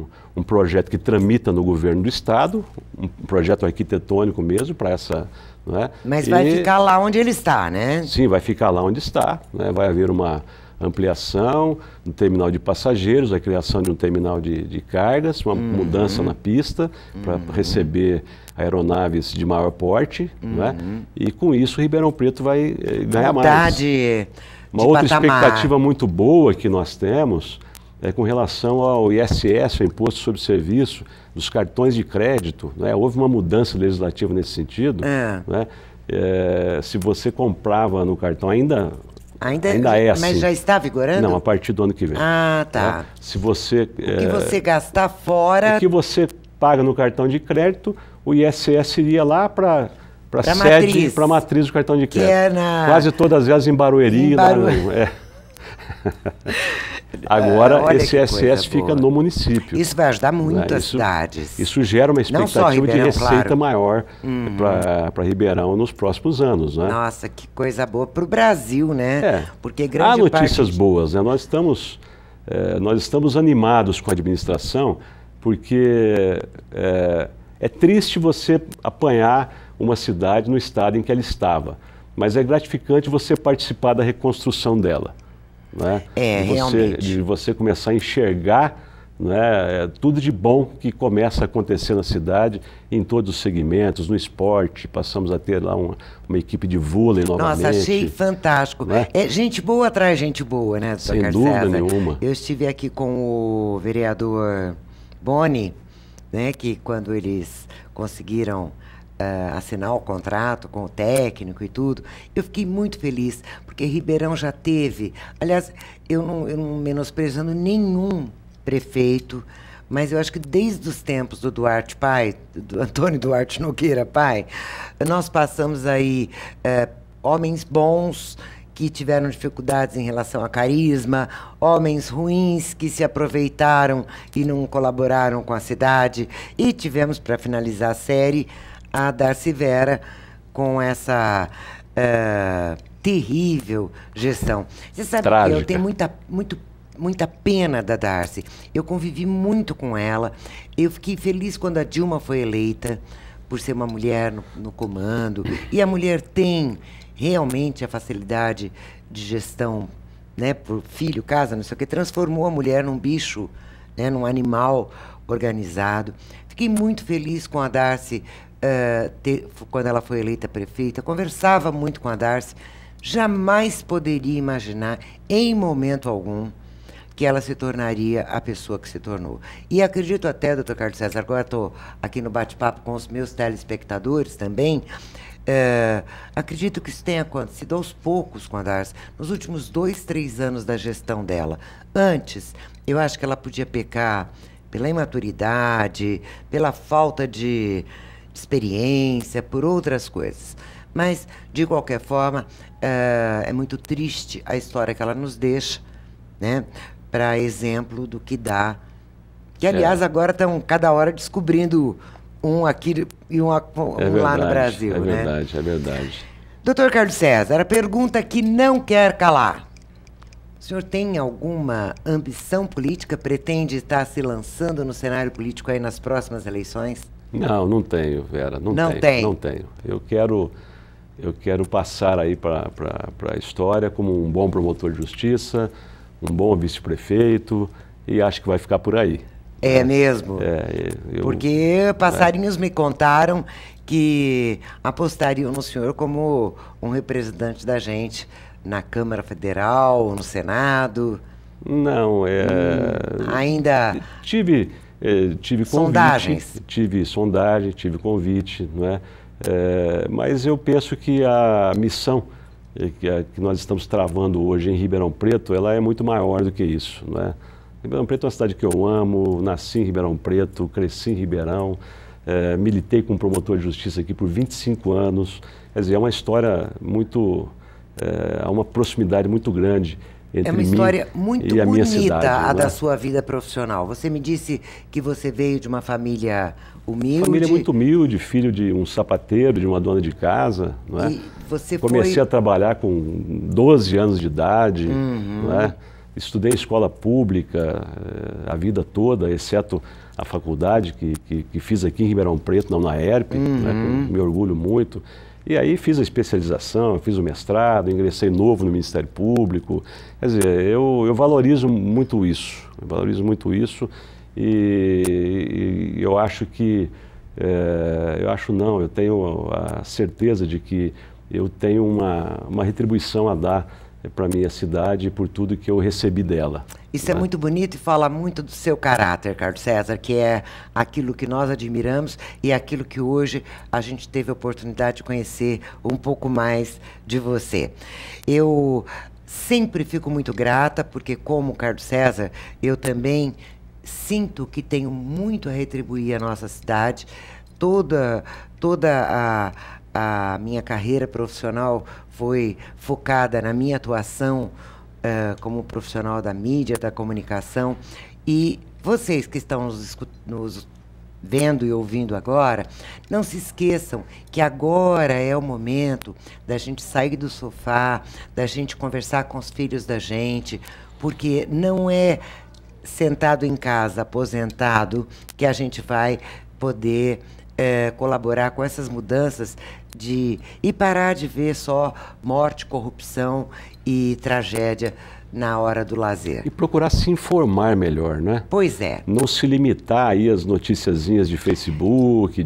S2: projeto que tramita no governo do Estado, um projeto arquitetônico mesmo para essa... Não é?
S1: Mas vai ficar lá onde ele está, né?
S2: Sim, vai ficar lá onde está. Né? Vai haver uma ampliação do terminal de passageiros, a criação de um terminal de cargas, uma mudança na pista para receber aeronaves de maior porte, né? E com isso Ribeirão Preto vai ganhar mais. Uma outra expectativa muito boa que nós temos é com relação ao ISS, o Imposto sobre Serviço, dos cartões de crédito. Né? Houve uma mudança legislativa nesse sentido. Né? Se você comprava no cartão ainda é assim.
S1: Mas já está vigorando?
S2: Não, a partir do ano que vem.
S1: Ah, tá.
S2: Se você...
S1: O que você gastar fora...
S2: O que você paga no cartão de crédito, o ISS iria lá para a
S1: matriz.
S2: sede, para a matriz do cartão de crédito.
S1: Que é na...
S2: Quase todas elas em Barueri. Agora, esse ISS fica no município.
S1: Isso vai ajudar muito as cidades.
S2: Isso gera uma expectativa
S1: Ribeirão,
S2: de receita
S1: claro,
S2: maior para Ribeirão nos próximos anos. Né?
S1: Nossa, que coisa boa para o Brasil, né?
S2: Porque há notícias boas. Né? Nós estamos animados com a administração, porque é triste você apanhar uma cidade no estado em que ela estava, mas é gratificante você participar da reconstrução dela. Né?
S1: Realmente.
S2: De você começar a enxergar, né, tudo de bom que começa a acontecer na cidade, em todos os segmentos, no esporte. Passamos a ter lá uma equipe de vôlei novamente.
S1: Nossa, achei fantástico.
S2: Né?
S1: Gente boa atrás gente boa, né, doutor
S2: Sem dúvida nenhuma.
S1: Eu estive aqui com o vereador Boni, né, que quando eles conseguiram assinar o contrato com o técnico e tudo, eu fiquei muito feliz, porque Ribeirão já teve, aliás, eu não menosprezando nenhum prefeito, mas eu acho que desde os tempos do Duarte pai, do Antônio Duarte Nogueira pai, nós passamos aí homens bons que tiveram dificuldades em relação a carisma, homens ruins que se aproveitaram e não colaboraram com a cidade, e tivemos, para finalizar a série, a Darcy Vera com essa terrível gestão. Você sabe
S2: Trágica.
S1: que eu tenho muita pena da Darcy. Eu convivi muito com ela. Eu fiquei feliz quando a Dilma foi eleita, por ser uma mulher no comando. E a mulher tem realmente a facilidade de gestão, né, por filho, casa, não sei o que, transformou a mulher num bicho, né, num animal organizado. Fiquei muito feliz com a Darcy quando ela foi eleita prefeita. Conversava muito com a Darcy. Jamais poderia imaginar, em momento algum, que ela se tornaria a pessoa que se tornou. E acredito até, doutor Carlos César, agora estou aqui no bate-papo com os meus telespectadores também, acredito que isso tenha acontecido aos poucos com a Darcy, nos últimos 2, 3 anos da gestão dela. Antes, eu acho que ela podia pecar pela imaturidade, pela falta de experiência, por outras coisas. Mas, de qualquer forma, é muito triste a história que ela nos deixa, né, para exemplo do que dá. Que, aliás, agora estão cada hora descobrindo um aqui e um lá no Brasil.
S2: É verdade, né? É verdade.
S1: Doutor Carlos César, a pergunta que não quer calar. O senhor tem alguma ambição política? Pretende estar se lançando no cenário político aí nas próximas eleições?
S2: Não tenho, Vera. Não tenho. Eu quero passar aí para a história como um bom promotor de justiça, um bom vice-prefeito, e acho que vai ficar por aí.
S1: É mesmo? Porque passarinhos me contaram que apostariam no senhor como um representante da gente na Câmara Federal, no Senado.
S2: Não,
S1: ainda...
S2: Tive
S1: sondagens.
S2: Convite, tive sondagem, tive convite, não é? Mas eu penso que a missão que nós estamos travando hoje em Ribeirão Preto, ela é muito maior do que isso, não é? Ribeirão Preto é uma cidade que eu amo, nasci em Ribeirão Preto, cresci em Ribeirão, militei como promotor de justiça aqui por 25 anos, quer dizer, é uma história muito, há uma proximidade muito grande entre
S1: uma história muito bonita, a
S2: da
S1: sua vida profissional. Você me disse que você veio de uma família humilde.
S2: Família muito humilde, filho de um sapateiro, de uma dona de casa, não é?
S1: E você
S2: Comecei a trabalhar com 12 anos de idade, não é? Estudei em escola pública a vida toda, exceto a faculdade que fiz aqui em Ribeirão Preto, na UNAERP, né, que me orgulho muito. E aí fiz a especialização, fiz o mestrado, ingressei novo no Ministério Público. Quer dizer, eu valorizo muito isso, e eu acho que, eu tenho a certeza de que eu tenho uma retribuição a dar para a minha cidade por tudo que eu recebi dela.
S1: Isso é muito bonito e fala muito do seu caráter, Carlos César, que é aquilo que nós admiramos e aquilo que hoje a gente teve a oportunidade de conhecer um pouco mais de você. Eu sempre fico muito grata, porque como Carlos César, eu também sinto que tenho muito a retribuir à nossa cidade. Toda a minha carreira profissional foi focada na minha atuação como profissional da mídia, da comunicação. E vocês que estão nos vendo e ouvindo agora, não se esqueçam que agora é o momento da gente sair do sofá, da gente conversar com os filhos da gente, porque não é sentado em casa, aposentado, que a gente vai poder colaborar com essas mudanças e parar de ver só morte, corrupção e tragédia na hora do lazer.
S2: E procurar se informar melhor, né?
S1: Pois é.
S2: Não se limitar aí às noticiazinhas de Facebook,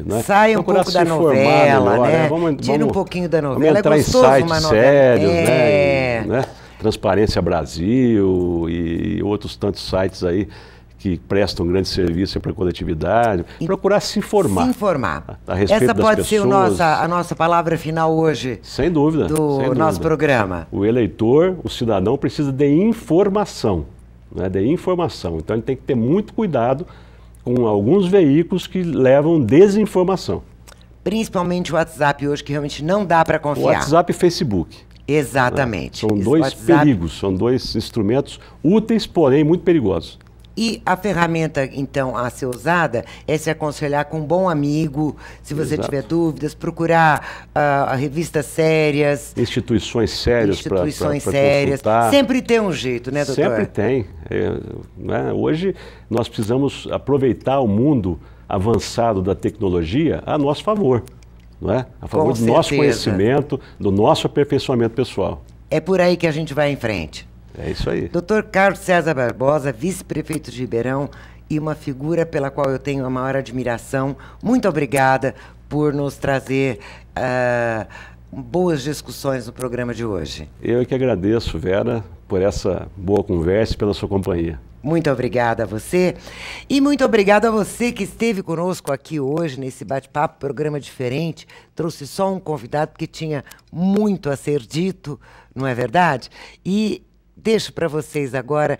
S2: né?
S1: Saia um pouco da novela,
S2: melhor,
S1: né? Tira um pouquinho da novela.
S2: Vamos entrar em sites sérios, né? Transparência Brasil e outros tantos sites aí que prestam grande serviço para a coletividade. Procurar se informar.
S1: Se informar.
S2: A respeito
S1: Essa pode
S2: das pessoas.
S1: ser a nossa palavra final hoje.
S2: Sem dúvida.
S1: Do nosso programa.
S2: O eleitor, o cidadão, precisa de informação. Né? De informação. Então ele tem que ter muito cuidado com alguns veículos que levam desinformação.
S1: Principalmente o WhatsApp hoje, que realmente não dá para confiar.
S2: O WhatsApp e Facebook.
S1: Exatamente.
S2: São dois perigos, são dois instrumentos úteis, porém muito perigosos.
S1: E a ferramenta, então, a ser usada é se aconselhar com um bom amigo, se você tiver dúvidas, procurar revistas sérias.
S2: Instituições sérias para consultar.
S1: Sempre tem um jeito, né, doutor?
S2: Sempre tem. Né? Hoje nós precisamos aproveitar o mundo avançado da tecnologia a nosso favor. Não é? A favor do nosso conhecimento, do nosso aperfeiçoamento pessoal.
S1: É por aí que a gente vai em frente.
S2: É isso aí.
S1: Dr. Carlos César Barbosa, vice-prefeito de Ribeirão e uma figura pela qual eu tenho a maior admiração. Muito obrigada por nos trazer boas discussões no programa de hoje.
S2: Eu é que agradeço, Vera, por essa boa conversa e pela sua companhia.
S1: Muito obrigada a você. E muito obrigada a você que esteve conosco aqui hoje, nesse bate-papo, programa diferente. Trouxe só um convidado, porque tinha muito a ser dito, não é verdade? E deixo para vocês agora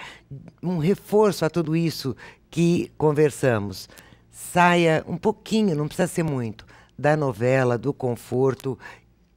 S1: um reforço a tudo isso que conversamos. Saia um pouquinho, não precisa ser muito, da novela, do conforto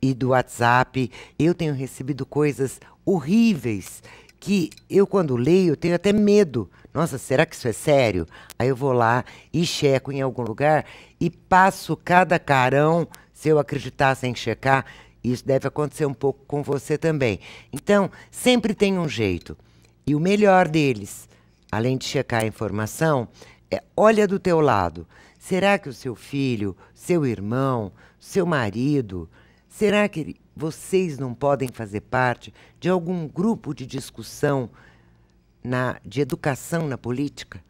S1: e do WhatsApp. Eu tenho recebido coisas horríveis que eu, quando leio, tenho até medo. Nossa, será que isso é sério? Aí eu vou lá e checo em algum lugar e passo cada carão, se eu acreditar sem checar. Isso deve acontecer um pouco com você também. Então, sempre tem um jeito. E o melhor deles, além de checar a informação, olha do teu lado. Será que o seu filho, seu irmão, seu marido, será que vocês não podem fazer parte de algum grupo de discussão de educação na política?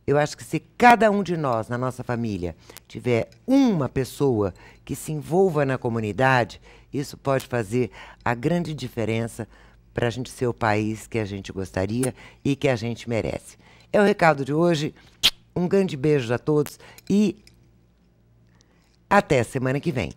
S1: Eu acho que se cada um de nós, na nossa família, tiver uma pessoa que se envolva na comunidade, isso pode fazer a grande diferença para a gente ser o país que a gente gostaria e que a gente merece. É o recado de hoje. Um grande beijo a todos e até semana que vem.